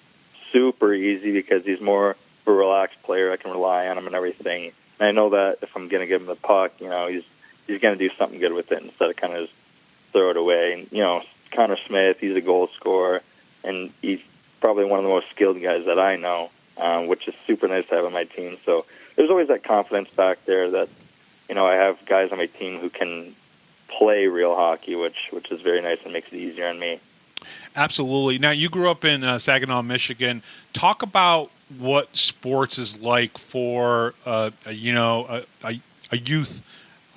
super easy because he's more of a relaxed player. I can rely on him and everything. And I know that if I'm going to give him the puck, he's going to do something good with it instead of kind of just throw it away. And, Connor Smith, he's a goal scorer, and he's probably one of the most skilled guys that I know, which is super nice to have on my team. So there's always that confidence back there that, I have guys on my team who can play real hockey, which is very nice and makes it easier on me. Absolutely. Now, you grew up in Saginaw, Michigan. Talk about what sports is like for a youth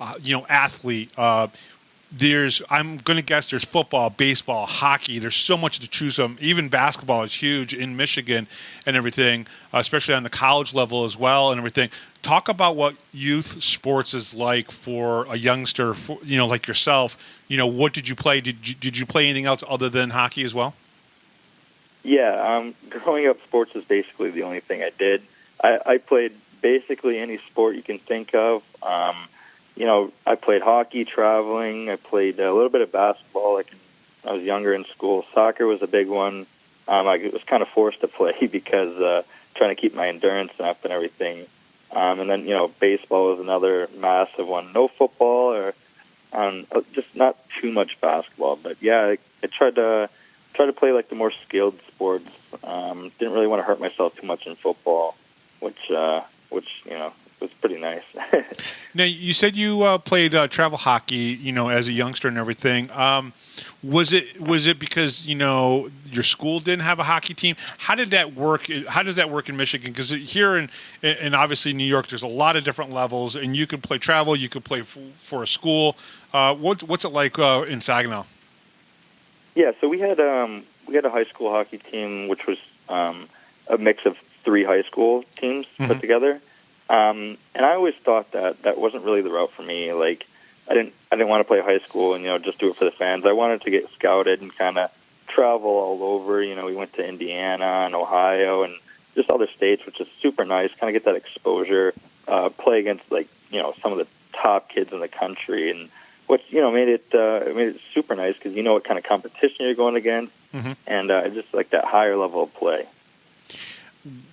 athlete. I'm going to guess there's football, baseball, hockey. There's so much to choose from. Even basketball is huge in Michigan and everything, especially on the college level as well and everything. Talk about what youth sports is like for a youngster, like yourself. What did you play? Did you play anything else other than hockey as well? Yeah, growing up, sports is basically the only thing I did. I played basically any sport you can think of. I played hockey, traveling. I played a little bit of basketball. When I was younger in school. Soccer was a big one. I was kind of forced to play because trying to keep my endurance up and everything. And then, baseball was another massive one. No football or just not too much basketball. But, yeah, I tried to play like the more skilled sports. Didn't really want to hurt myself too much in football, which was pretty nice. Now, you said you played travel hockey, as a youngster and everything. Was it because your school didn't have a hockey team? How did that work? How does that work in Michigan? Because here in obviously New York, there's a lot of different levels, and you could play travel, you could play for a school. What's it like in Saginaw? Yeah, so we had a high school hockey team, which was a mix of 3 high school teams put together. And I always thought that wasn't really the route for me. Like, I didn't want to play high school and just do it for the fans. I wanted to get scouted and kind of travel all over. We went to Indiana and Ohio and just other states, which is super nice. Kind of get that exposure, play against some of the top kids in the country, and which made it super nice because you know what kind of competition you're going against, and just like that higher level of play.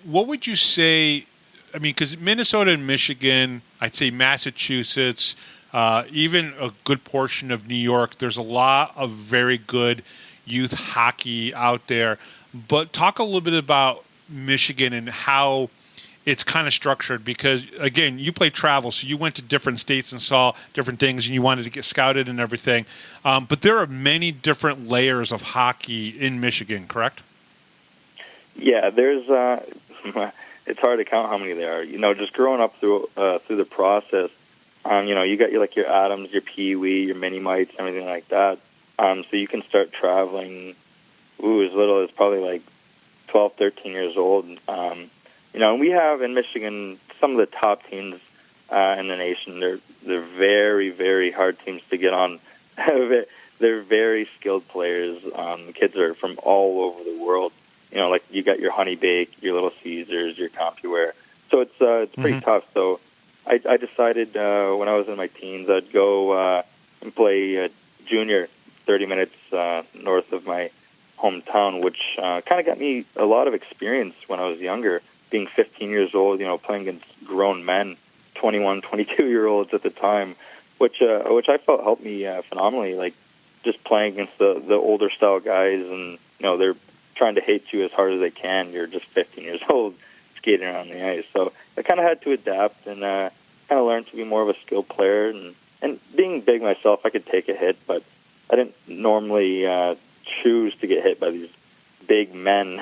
What would you say? I mean, because Minnesota and Michigan, I'd say Massachusetts, even a good portion of New York, there's a lot of very good youth hockey out there. But talk a little bit about Michigan and how it's kind of structured, because, again, you play travel, so you went to different states and saw different things, and you wanted to get scouted and everything. But there are many different layers of hockey in Michigan, correct? Yeah, there's it's hard to count how many there are. Just growing up through the process, you got your Adams, your Pee Wee, your Mini Mites, everything like that. So you can start traveling, as little as probably like 12, 13 years old. And we have in Michigan some of the top teams in the nation. They're very, very hard teams to get on. They're very skilled players. The kids are from all over the world. Like you got your Honey Bake, your Little Caesars, your CompuWare. So it's pretty tough. So I decided when I was in my teens, I'd go and play junior 30 minutes north of my hometown, which kind of got me a lot of experience when I was younger, being 15 years old, playing against grown men, 21, 22-year-olds at the time, which I felt helped me phenomenally, like just playing against the older style guys, and, they're trying to hate you as hard as they can. You're just 15 years old skating around the ice. So I kind of had to adapt and kind of learn to be more of a skilled player. And being big myself, I could take a hit, but I didn't normally choose to get hit by these big men.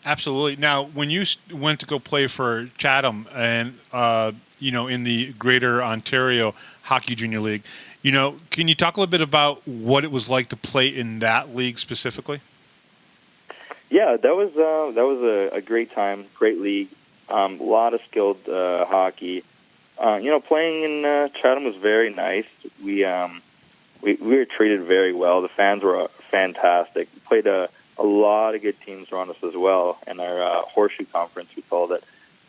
Absolutely. Now, when you went to go play for Chatham and, in the Greater Ontario Hockey Junior League, can you talk a little bit about what it was like to play in that league specifically? Yeah, that was a great time, great league, a lot of skilled hockey. Playing in Chatham was very nice. We were treated very well. The fans were fantastic. We played a lot of good teams around us as well in our horseshoe conference, we called it.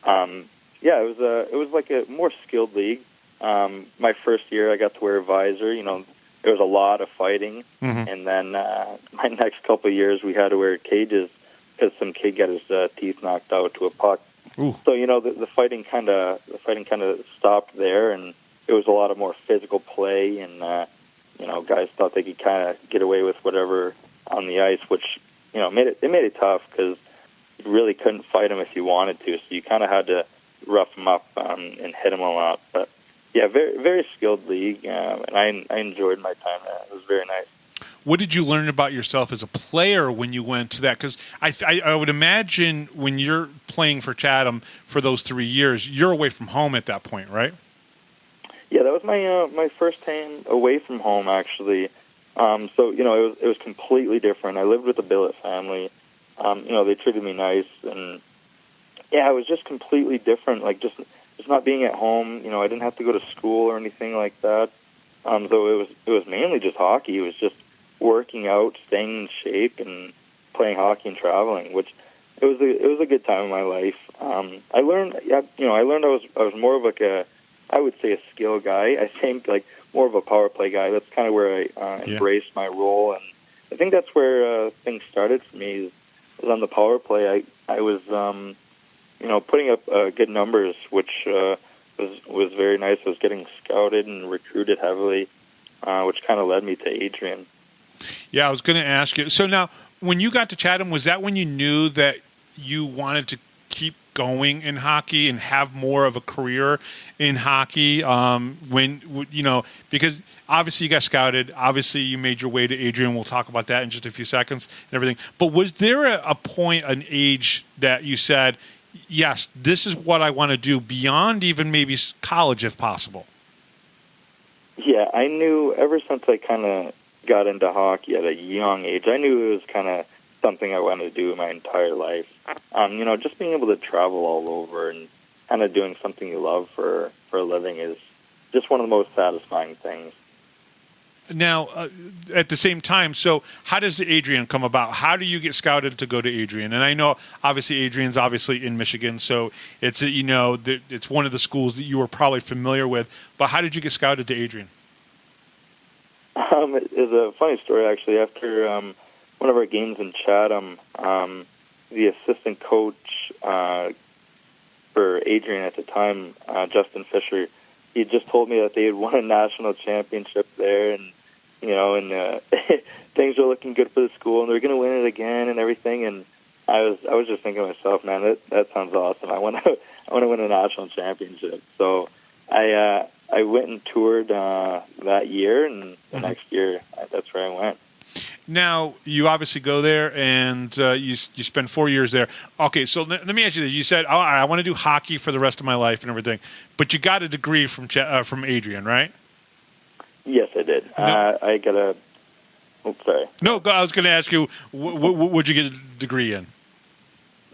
It was like a more skilled league. My first year, I got to wear a visor. There was a lot of fighting, and then my next couple of years, we had to wear cages because some kid got his teeth knocked out to a puck. Ooh. So the fighting kind of stopped there, and it was a lot of more physical play, and guys thought they could kind of get away with whatever on the ice, which made it tough because you really couldn't fight them if you wanted to, so you kind of had to rough them up and hit them a lot. But yeah, very, very skilled league, and I enjoyed my time there. It was very nice. What did you learn about yourself as a player when you went to that? Because I would imagine when you're playing for Chatham for those 3 years, you're away from home at that point, right? Yeah, that was my first time away from home, actually. So it was completely different. I lived with the Billet family. They treated me nice, and yeah, it was just completely different. Like just not being at home. I didn't have to go to school or anything like that. So it was mainly just hockey. It was just working out, staying in shape, and playing hockey and traveling. Which it was a good time in my life. I learned I was more of like I would say a skill guy. I think like more of a power play guy. That's kind of where I embraced my role, and I think that's where things started for me. Was on the power play. I was putting up good numbers, which was very nice. I was getting scouted and recruited heavily, which kind of led me to Adrian. Yeah, I was going to ask you. So now, when you got to Chatham, was that when you knew that you wanted to keep going in hockey and have more of a career in hockey? Because obviously you got scouted, obviously you made your way to Adrian. We'll talk about that in just a few seconds and everything. But was there a point, an age that you said, yes, this is what I want to do beyond even maybe college if possible? Yeah, I knew ever since I kind of got into hockey at a young age, I knew it was kind of something I wanted to do my entire life. Just being able to travel all over and kind of doing something you love for a living is just one of the most satisfying things. Now, at the same time, so how does Adrian come about? How do you get scouted to go to Adrian? And I know, obviously, Adrian's obviously in Michigan, so it's it's one of the schools that you were probably familiar with. But how did you get scouted to Adrian? It's a funny story, actually. After one of our games in Chatham, the assistant coach for Adrian at the time, Justin Fisher, he just told me that they had won a national championship there, and things were looking good for the school, and they're going to win it again and everything. And I was just thinking to myself, man, that sounds awesome. I want to win a national championship. So I went and toured that year, and the next year that's where I went. Now, you obviously go there, and you spend 4 years there. Okay, so let me ask you this. You said, all right, I want to do hockey for the rest of my life and everything, but you got a degree from Adrian, right? Yes, I did. No. I got a – oops, sorry. No, I was going to ask you, what'd you get a degree in?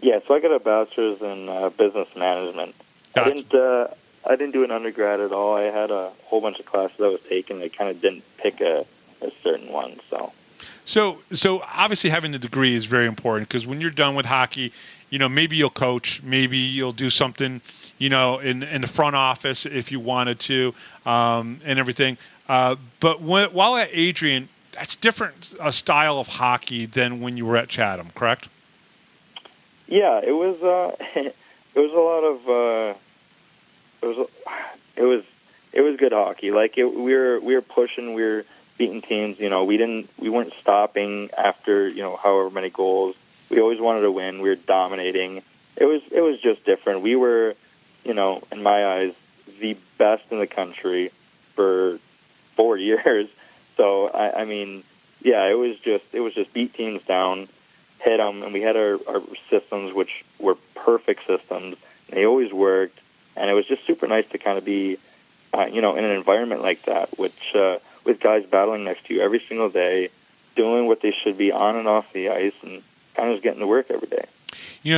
Yeah, so I got a bachelor's in business management. Gotcha. I didn't do an undergrad at all. I had a whole bunch of classes I was taking. I kind of didn't pick a certain one, so – So obviously having the degree is very important, because when you're done with hockey, maybe you'll coach, maybe you'll do something, in the front office if you wanted to, and everything. But while at Adrian, that's different a style of hockey than when you were at Chatham, correct? Yeah, it was it was a lot of it was good hockey. Like we were pushing, we were beating teams. We weren't stopping after however many goals. We always wanted to win. We were dominating. It was just different. We were, in my eyes, the best in the country for 4 years. So I mean, yeah, it was just beat teams down, hit them, and we had our systems, which were perfect systems. And they always worked, and it was just super nice to kind of be, in an environment like that, which. With guys battling next to you every single day, doing what they should be on and off the ice, and kind of just getting to work every day.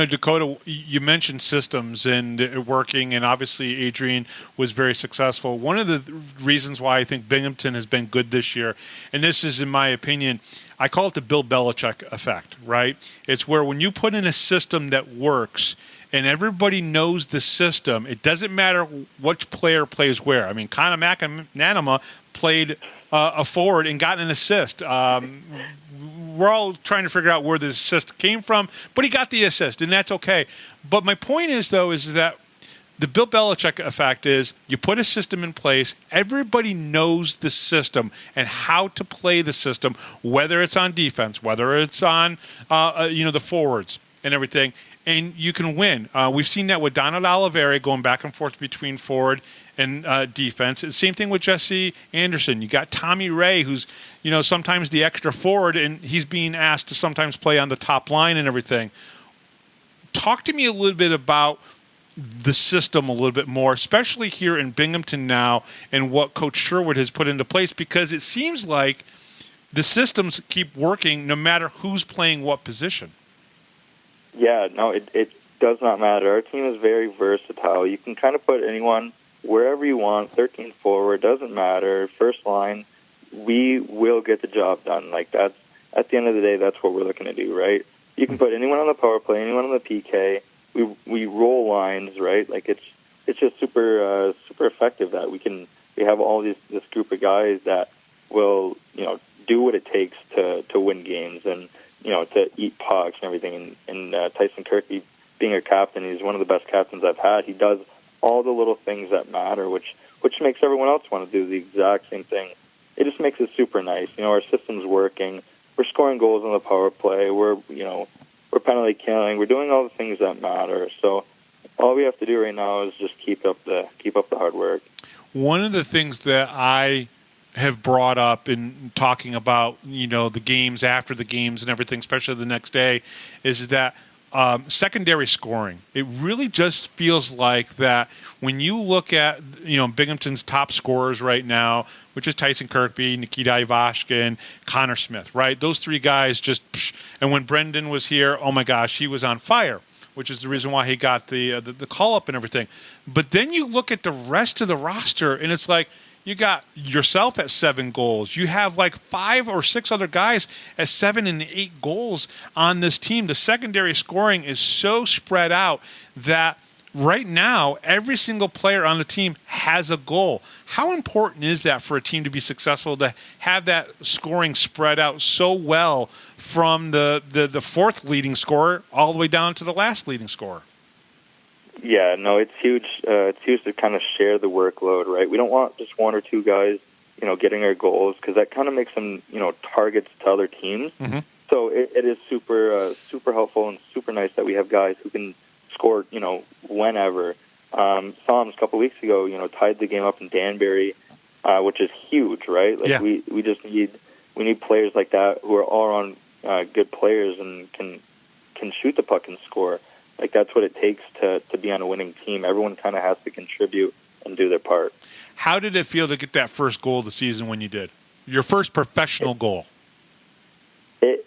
Dakota, you mentioned systems and working, and obviously Adrian was very successful. One of the reasons why I think Binghamton has been good this year, and this is in my opinion, I call it the Bill Belichick effect, right? It's where when you put in a system that works and everybody knows the system, it doesn't matter which player plays where. I mean, Connor McNamara played a forward and got an assist. We're all trying to figure out where the assist came from, but he got the assist, and that's okay. But my point is, though, is that the Bill Belichick effect is you put a system in place, everybody knows the system and how to play the system, whether it's on defense, whether it's on the forwards and everything, and you can win. We've seen that with Donald Oliveira going back and forth between forward and defense. It's the same thing with Jesse Anderson. You got Tommy Ray, who's sometimes the extra forward, and he's being asked to sometimes play on the top line and everything. Talk to me a little bit about the system a little bit more, especially here in Binghamton now, and what Coach Sherwood has put into place, because it seems like the systems keep working no matter who's playing what position. Yeah, no, it does not matter. Our team is very versatile. You can kind of put anyone wherever you want, 13 forward, doesn't matter, first line, we will get the job done. Like, that's, at the end of the day, that's what we're looking to do, right? You can put anyone on the power play, anyone on the PK, we roll lines, right? Like, it's just super effective that we have all this group of guys that will, do what it takes to win games and, to eat pucks and everything. And Tyson Kirky, being a captain, he's one of the best captains I've had. He does all the little things that matter, which makes everyone else want to do the exact same thing. It just makes it super nice. Our system's working. We're scoring goals on the power play. We're, we're penalty killing. We're doing all the things that matter. So all we have to do right now is just keep up the hard work. One of the things that I have brought up in talking about, the games after the games and everything, especially the next day, is that secondary scoring. It really just feels like that when you look at, Binghamton's top scorers right now, which is Tyson Kirkby, Nikita Ivashkin, Connor Smith, right? Those three guys and when Brenden was here, oh my gosh, he was on fire, which is the reason why he got the call-up and everything. But then you look at the rest of the roster, and it's like, you got yourself at 7 goals. You have like 5 or 6 other guys at 7 and 8 goals on this team. The secondary scoring is so spread out that right now every single player on the team has a goal. How important is that for a team to be successful, to have that scoring spread out so well from the fourth leading scorer all the way down to the last leading scorer? Yeah, no, it's huge. It's huge to kind of share the workload, right? We don't want just 1 or 2 guys, getting our goals, because that kind of makes them, targets to other teams. Mm-hmm. So it is super helpful and super nice that we have guys who can score, whenever. Saw him a couple of weeks ago, tied the game up in Danbury, which is huge, right? Like yeah. we just need players like that who are all around good players and can shoot the puck and score. Like, that's what it takes to be on a winning team. Everyone kind of has to contribute and do their part. How did it feel to get that first goal of the season when you did? Your first professional goal? It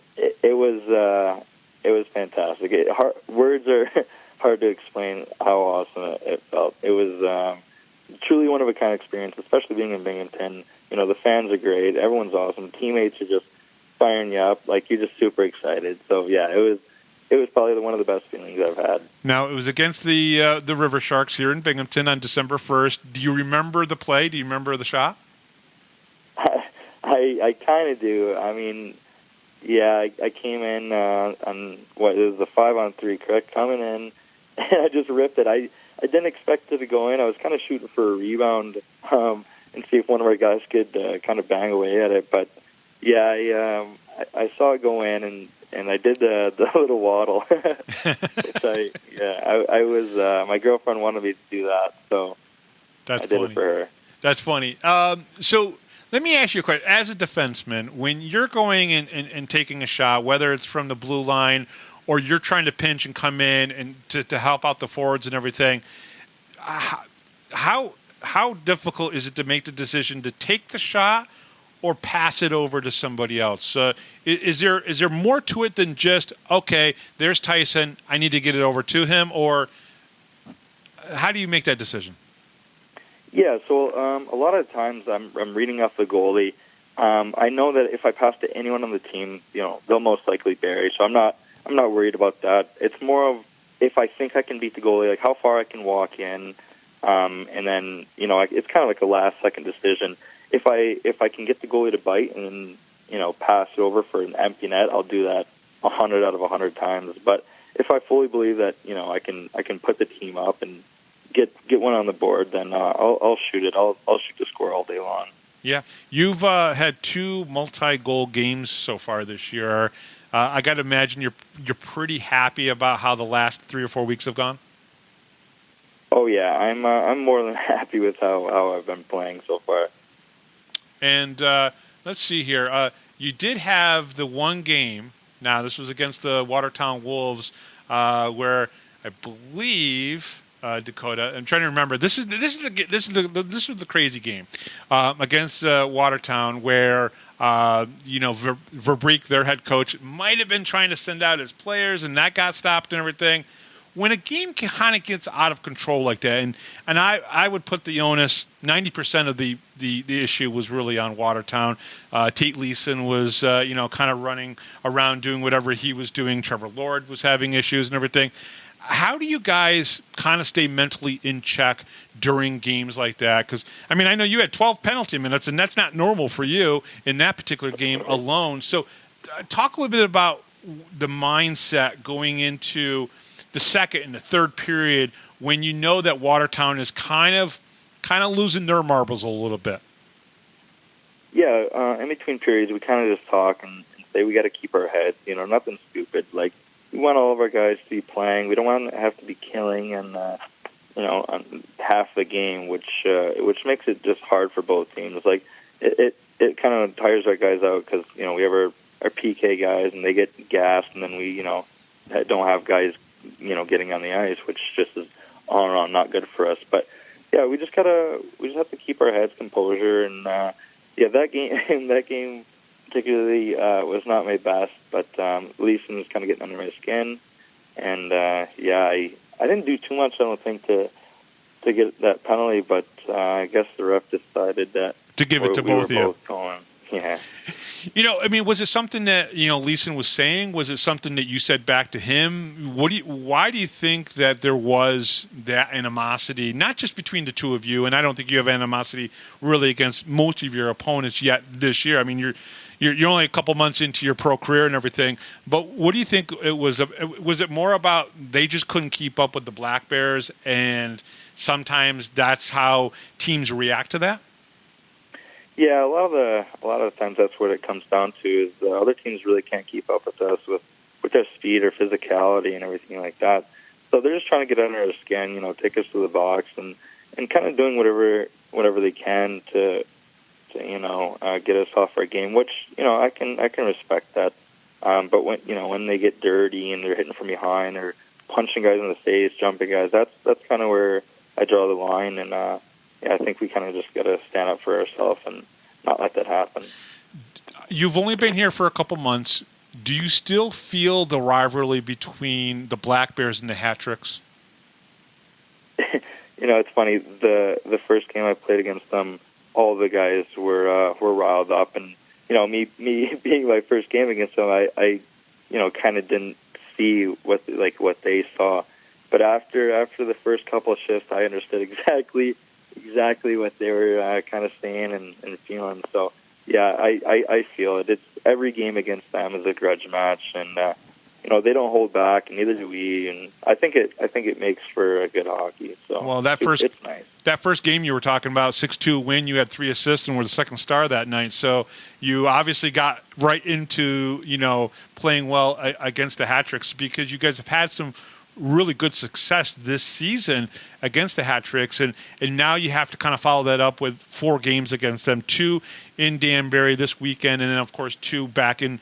was fantastic. Words are hard to explain how awesome it felt. It was truly one of a kind experience, especially being in Binghamton. The fans are great. Everyone's awesome. Teammates are just firing you up. Like, you're just super excited. So, yeah, it was probably one of the best feelings I've had. Now, it was against the River Sharks here in Binghamton on December 1st. Do you remember the play? Do you remember the shot? I kind of do. I mean, yeah, I came in on what it was a 5-on-3, correct? Coming in, and I just ripped it. I didn't expect it to go in. I was kind of shooting for a rebound and see if one of our guys could kind of bang away at it. But yeah, I saw it go in, and I did the little waddle. I was my girlfriend wanted me to do that, so That's I did funny. it for her. That's funny. So let me ask you a question. As a defenseman, when you're going and taking a shot, whether it's from the blue line or you're trying to pinch and come in and to help out the forwards and everything, how difficult is it to make the decision to take the shot or pass it over to somebody else? Is there more to it than just, okay, there's Tyson, I need to get it over to him, or how do you make that decision? Yeah, so a lot of times I'm reading off the goalie. I know that if I pass to anyone on the team, they'll most likely bury. So I'm not worried about that. It's more of if I think I can beat the goalie, like how far I can walk in, and then it's kind of like a last second decision. If I can get the goalie to bite and pass it over for an empty net, I'll do that 100 out of 100 times. But if I fully believe that I can put the team up and get one on the board, then I'll shoot it. I'll shoot the score all day long. Yeah, you've had 2 multi-goal games so far this year. I got to imagine you're pretty happy about how the last 3 or 4 weeks have gone. Oh yeah, I'm more than happy with how I've been playing so far. And let's see here. You did have the one game. Now this was against the Watertown Wolves, where I believe Dakota. I'm trying to remember. This was the crazy game against Watertown, where Verbeek, their head coach, might have been trying to send out his players, and that got stopped and everything. When a game kind of gets out of control like that, and I would put the onus, 90% of the issue was really on Watertown. Tate Leeson was kind of running around doing whatever he was doing. Trevor Lord was having issues and everything. How do you guys kind of stay mentally in check during games like that? Because, I mean, I know you had 12 penalty minutes, and that's not normal for you in that particular game alone. So talk a little bit about the mindset going into the second and the third period when you know that Watertown is kind of losing their marbles a little bit. Yeah, in between periods, we kind of just talk and say we got to keep our heads. Nothing stupid. Like, want all of our guys to be playing. We don't want to have to be killing and on half the game, which makes it just hard for both teams. Like it kind of tires our guys out because we have our PK guys and they get gassed, and then we don't have guys getting on the ice, which just is all around not good for us. But yeah, we just have to keep our heads composure, and that game particularly was not my best, but Leeson was kind of getting under my skin, and I didn't do too much, I don't think, to get that penalty, but I guess the ref decided that to give it to both of you. Both going. Yeah. Was it something that Leeson was saying? Was it something that you said back to him? Why do you think that there was that animosity, not just between the two of you? And I don't think you have animosity really against most of your opponents yet this year. I mean, you're only a couple months into your pro career and everything. But what do you think it was? Was it more about they just couldn't keep up with the Black Bears, and sometimes that's how teams react to that? Yeah, a lot of the times that's what it comes down to is the other teams really can't keep up with us with their speed or physicality and everything like that. So they're just trying to get under our skin, take us to the box and kind of doing whatever they can to get us off our game, which I can respect that. But when they get dirty and they're hitting from behind or punching guys in the face, jumping guys, that's kind of where I draw the line, and I think we kind of just got to stand up for ourselves and not let that happen. You've only been here for a couple months. Do you still feel the rivalry between the Black Bears and the Hat Tricks? It's funny. The first game I played against them, all the guys were riled up, and me being my first game against them, I kind of didn't see what they saw. But after the first couple of shifts, I understood exactly what they were kind of saying and feeling. So yeah, I feel it. It's every game against them is a grudge match, and they don't hold back, and neither do we. And I think it makes for a good hockey. So it's nice. That first game you were talking about, 6-2 win, you had 3 assists and were the second star that night. So you obviously got right into playing well against the Hat Tricks, because you guys have had some really good success this season against the Hat Tricks, and now you have to kind of follow that up with 4 games against them, 2 in Danbury this weekend, and then of course 2 back in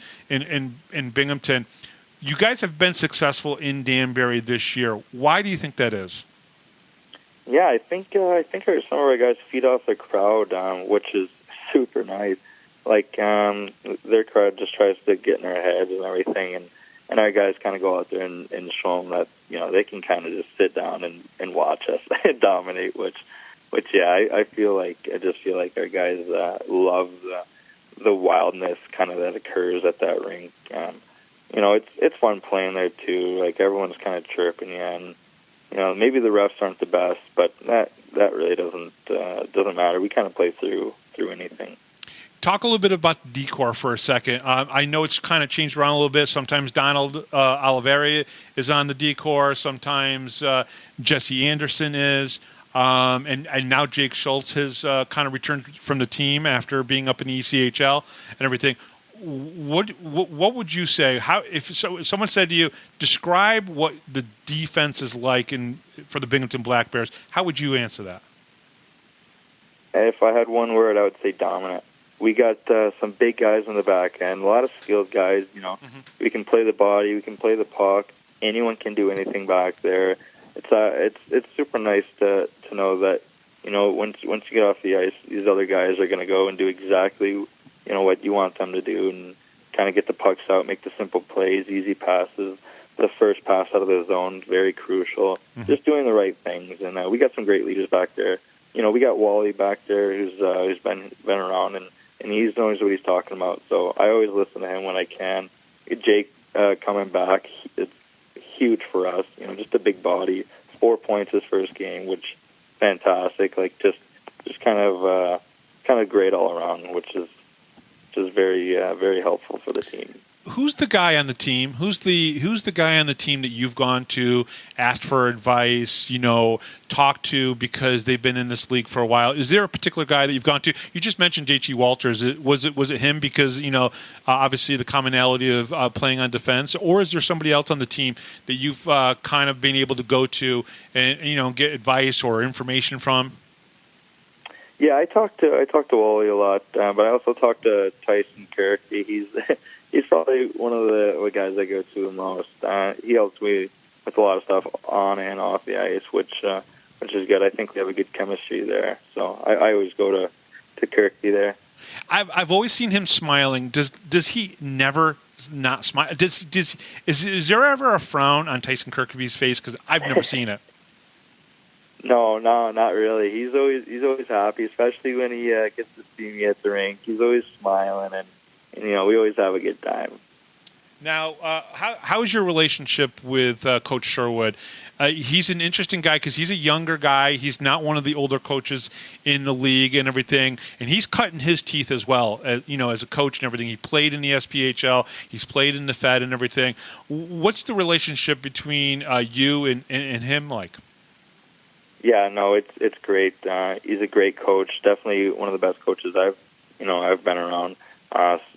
Binghamton. You guys have been successful in Danbury this year. Why do you think that is? Yeah, I think some of our guys feed off the crowd, which is super nice. Like their crowd just tries to get in our heads and everything, and our guys kind of go out there and show them that they can kind of just sit down and watch us dominate. Which I just feel like our guys love the wildness kind of that occurs at that rink. It's fun playing there too. Like everyone's kind of chirping you, and maybe the refs aren't the best, but that really doesn't matter. We kind of play through anything. Talk a little bit about the decor for a second. I know it's kind of changed around a little bit. Sometimes Donald Oliveri is on the decor. Sometimes Jesse Anderson is. And now Jake Schultz has kind of returned from the team after being up in the ECHL and everything. What would you say? If someone said to you, describe what the defense is like for the Binghamton Black Bears, how would you answer that? If I had one word, I would say dominant. We got some big guys on the back end, a lot of skilled guys. We can play the body, we can play the puck. Anyone can do anything back there. It's super nice to know that once you get off the ice, these other guys are going to go and do exactly what you want them to do, and kind of get the pucks out, make the simple plays, easy passes. The first pass out of the zone, very crucial. Just doing the right things, and we got some great leaders back there. We got Wally back there who's been around and he knows what he's talking about. So I always listen to him when I can. Jake coming back, it's huge for us. Just a big body, 4 points his first game, which fantastic. Like just kind of great all around, which is very very helpful for the team. who's the guy on the team? Who's the guy on the team that you've gone to, asked for advice, talked to because they've been in this league for a while? Is there a particular guy that you've gone to? You just mentioned J.G. Walters. Was it him because obviously the commonality of playing on defense, or is there somebody else on the team that you've kind of been able to go to and get advice or information from? Yeah, I talked to Wally a lot, but I also talked to Tyson Kirk. He's probably one of the guys I go to the most. He helps me with a lot of stuff on and off the ice, which is good. I think we have a good chemistry there. So I always go to Kirky there. I've always seen him smiling. Does he never not smile? Is there ever a frown on Tyson Kirkby's face? Because I've never seen it. No, not really. He's always happy, especially when he gets to see me at the rink. He's always smiling, and we always have a good time. Now, how is your relationship with Coach Sherwood? He's an interesting guy because he's a younger guy. He's not one of the older coaches in the league and everything, and he's cutting his teeth as well. As a coach and everything. He played in the SPHL. He's played in the Fed and everything. What's the relationship between you and him like? Yeah, no, it's great. He's a great coach. Definitely one of the best coaches I've been around.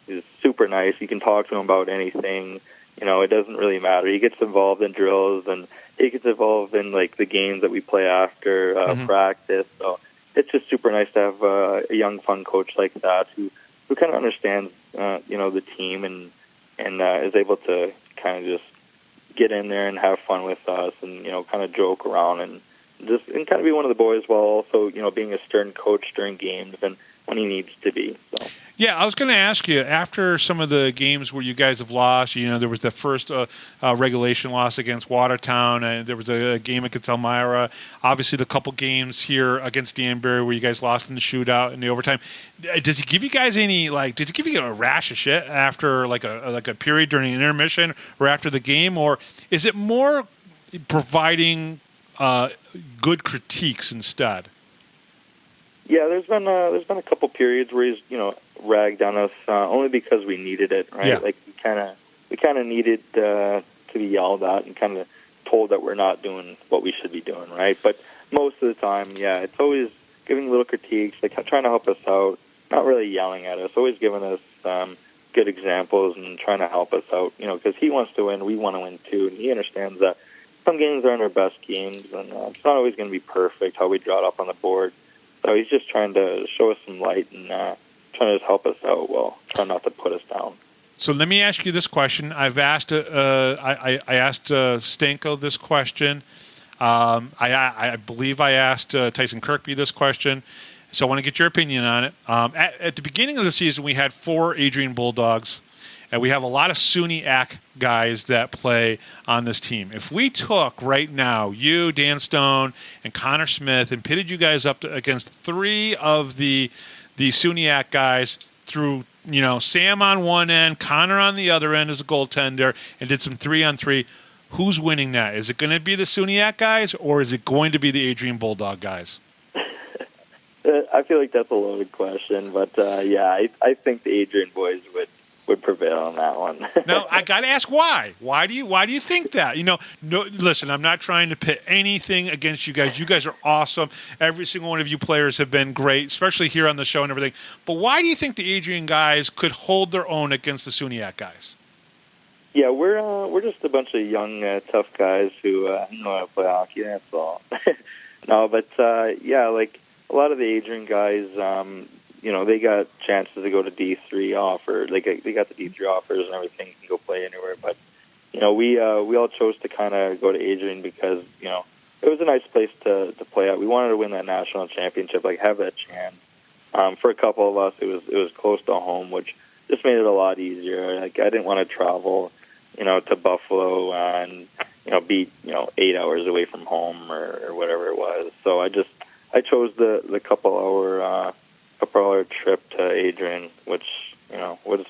He's super nice. You can talk to him about anything. It doesn't really matter. He gets involved in drills, and he gets involved in like the games that we play after practice. So it's just super nice to have a young, fun coach like that who kind of understands the team and is able to kind of just get in there and have fun with us and kind of joke around and kind of be one of the boys while also being a stern coach during games and when he needs to be. So. Yeah, I was going to ask you, after some of the games where you guys have lost, there was the first regulation loss against Watertown, and there was a game against Elmira. Obviously, the couple games here against Danbury where you guys lost in the shootout in the overtime. Does he give you guys any, did he give you a rash of shit after a period during an intermission or after the game? Or is it more providing good critiques instead? Yeah, there's been a couple periods where he's ragged on us only because we needed it, right? Yeah. Like we kind of needed to be yelled at and kind of told that we're not doing what we should be doing, right? But most of the time, yeah, it's always giving little critiques, like trying to help us out, not really yelling at us, always giving us good examples and trying to help us out, because he wants to win, we want to win too, and he understands that some games aren't our best games, and it's not always going to be perfect how we draw it up on the board. So he's just trying to show us some light and trying to just help us out while trying not to put us down. So let me ask you this question. I've asked I asked Stanko this question. I believe I asked Tyson Kirkby this question. So I want to get your opinion on it. At the beginning of the season, we had 4 Adrian Bulldogs, and we have a lot of SUNY-AC guys that play on this team. If we took right now you, Dan Stone, and Connor Smith and pitted you guys up against 3 of the SUNY-AC guys through, Sam on one end, Connor on the other end as a goaltender, and did some 3-on-3, who's winning that? Is it going to be the SUNY-AC guys, or is it going to be the Adrian Bulldog guys? I feel like that's a loaded question, but I think the Adrian boys would prevail on that one. Now, I got to ask why. Why do you think that? No, listen, I'm not trying to pit anything against you guys. You guys are awesome. Every single one of you players have been great, especially here on the show and everything. But why do you think the Adrian guys could hold their own against the SUNY-AC guys? Yeah, we're just a bunch of young, tough guys who know how to play hockey. That's all. No, but like a lot of the Adrian guys, they got chances to go to D3 offer. They got the D3 offers and everything. You can go play anywhere. But we all chose to kind of go to Adrian because it was a nice place to play at. We wanted to win that national championship, have that chance. For a couple of us, it was close to home, which just made it a lot easier. I didn't want to travel, to Buffalo and be 8 hours away from home or whatever it was. So I chose the couple hour trip to Adrian, which was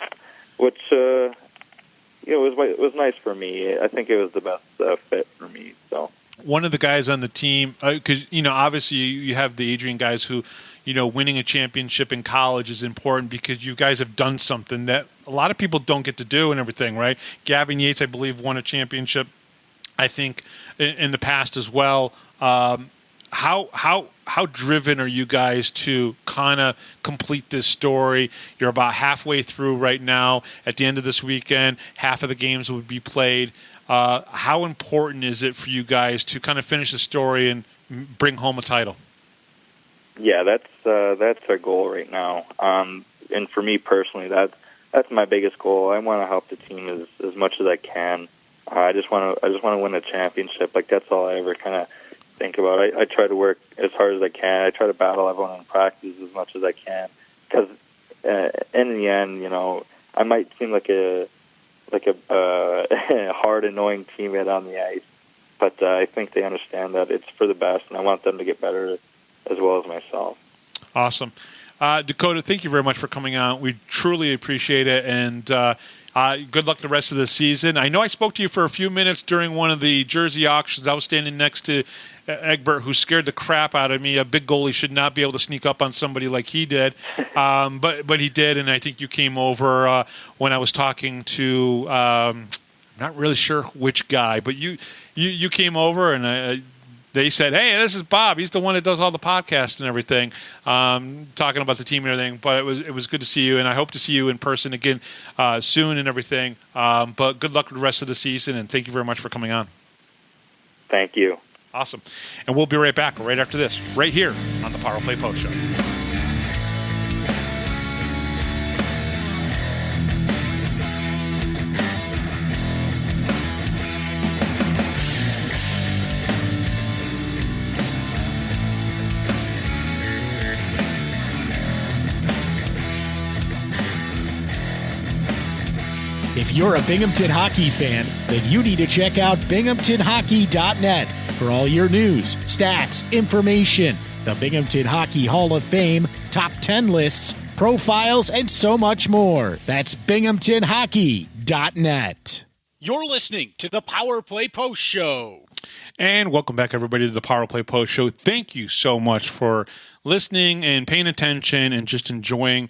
nice for me. I think it was the best fit for me. So one of the guys on the team, because obviously you have the Adrian guys who, winning a championship in college is important because you guys have done something that a lot of people don't get to do and everything, right? Gavin Yates, I believe, won a championship, I think, in the past as well. How driven are you guys to kind of complete this story? You're about halfway through right now. At the end of this weekend, half of the games would be played. How important is it for you guys to kind of finish the story and bring home a title? Yeah, that's our goal right now. And for me personally, that's my biggest goal. I want to help the team as much as I can. I just want to win a championship. Like, that's all I ever kind of think about. I try to work as hard as I can. I try to battle everyone in practice as much as I can, because in the end, you know, I might seem like a hard, annoying teammate on the ice, but I think they understand that it's for the best, and I want them to get better as well as myself. Awesome. Dakota, thank you very much for coming out. We truly appreciate it, and good luck the rest of the season. I know I spoke to you for a few minutes during one of the jersey auctions. I was standing next to Egbert, who scared the crap out of me. A big goalie should not be able to sneak up on somebody like he did, but he did, and I think you came over when I was talking to I'm not really sure which guy, but you came over, and they said, "Hey, this is Bob. He's the one that does all the podcasts and everything, talking about the team and everything." But it was good to see you, and I hope to see you in person again soon and everything. But good luck with the rest of the season, and thank you very much for coming on. Thank you. Awesome. And we'll be right back right after this, right here on the Power Play Post Show. If you're a Binghamton hockey fan, then you need to check out binghamtonhockey.net for all your news, stats, information, the Binghamton Hockey Hall of Fame, top 10 lists, profiles, and so much more. That's binghamtonhockey.net. You're listening to the Power Play Post Show. And welcome back, everybody, to the Power Play Post Show. Thank you so much for listening and paying attention and just enjoying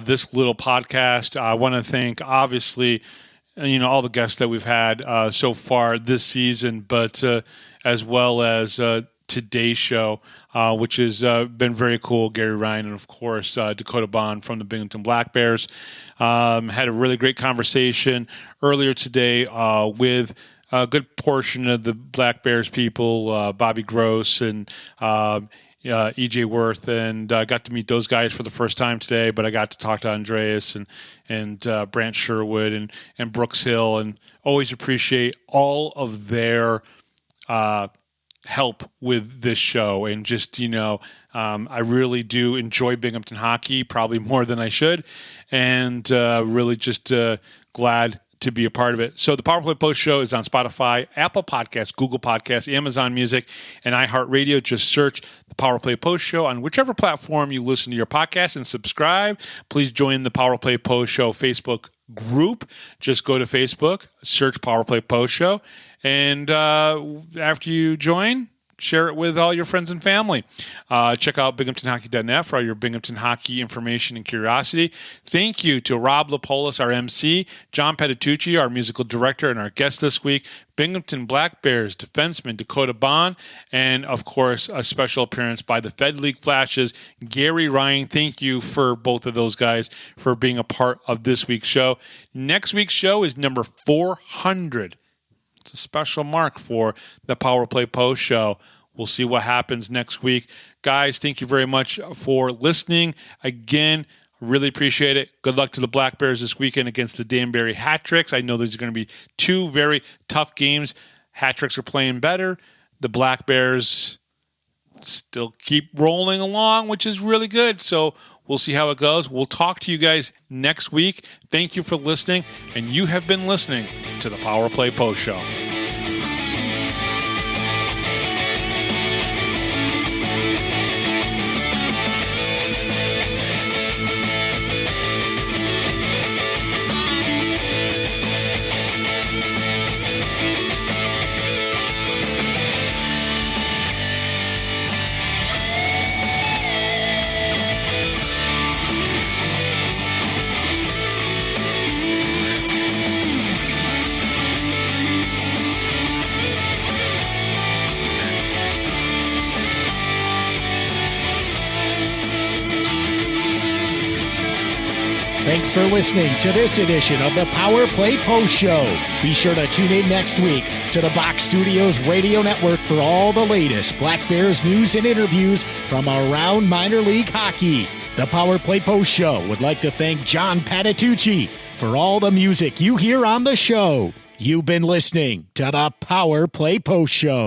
this little podcast. I want to thank, obviously, all the guests that we've had so far this season, but as well as today's show, which has been very cool. Gary Ryan and, of course, Dakota Bohn from the Binghamton Black Bears. Had a really great conversation earlier today with a good portion of the Black Bears people, Bobby Gross and EJ Worth, and I got to meet those guys for the first time today, but I got to talk to Andreas and Brant Sherwood and Brooks Hill, and always appreciate all of their help with this show. And just, I really do enjoy Binghamton hockey, probably more than I should, and really just glad to be a part of it. So the Power Play Post Show is on Spotify, Apple Podcasts, Google Podcasts, Amazon Music, and iHeartRadio. Just search the Power Play Post Show on whichever platform you listen to your podcast and subscribe. Please join the Power Play Post Show Facebook group. Just go to Facebook, search Power Play Post Show, and after you join, share it with all your friends and family. Check out binghamtonhockey.net for all your Binghamton hockey information and curiosity. Thank you to Rob Lapolis, our MC, John Petitucci, our musical director, and our guest this week, Binghamton Black Bears defenseman Dakota Bohn, and, of course, a special appearance by the Fed League Flashes, Gary Ryan. Thank you for both of those guys for being a part of this week's show. Next week's show is number 400. It's a special mark for the Power Play Post Show. We'll see what happens next week. Guys, thank you very much for listening. Again, really appreciate it. Good luck to the Black Bears this weekend against the Danbury Hat. I know these are going to be two very tough games. Hat are playing better. The Black Bears still keep rolling along, which is really good. So we'll see how it goes. We'll talk to you guys next week. Thank you for listening, and you have been listening to the Power Play Post Show. Thanks for listening to this edition of the Power Play Post Show. Be sure to tune in next week to the Box Studios Radio Network for all the latest Black Bears news and interviews from around minor league hockey. The Power Play Post Show would like to thank John Patitucci for all the music you hear on the show. You've been listening to the Power Play Post Show.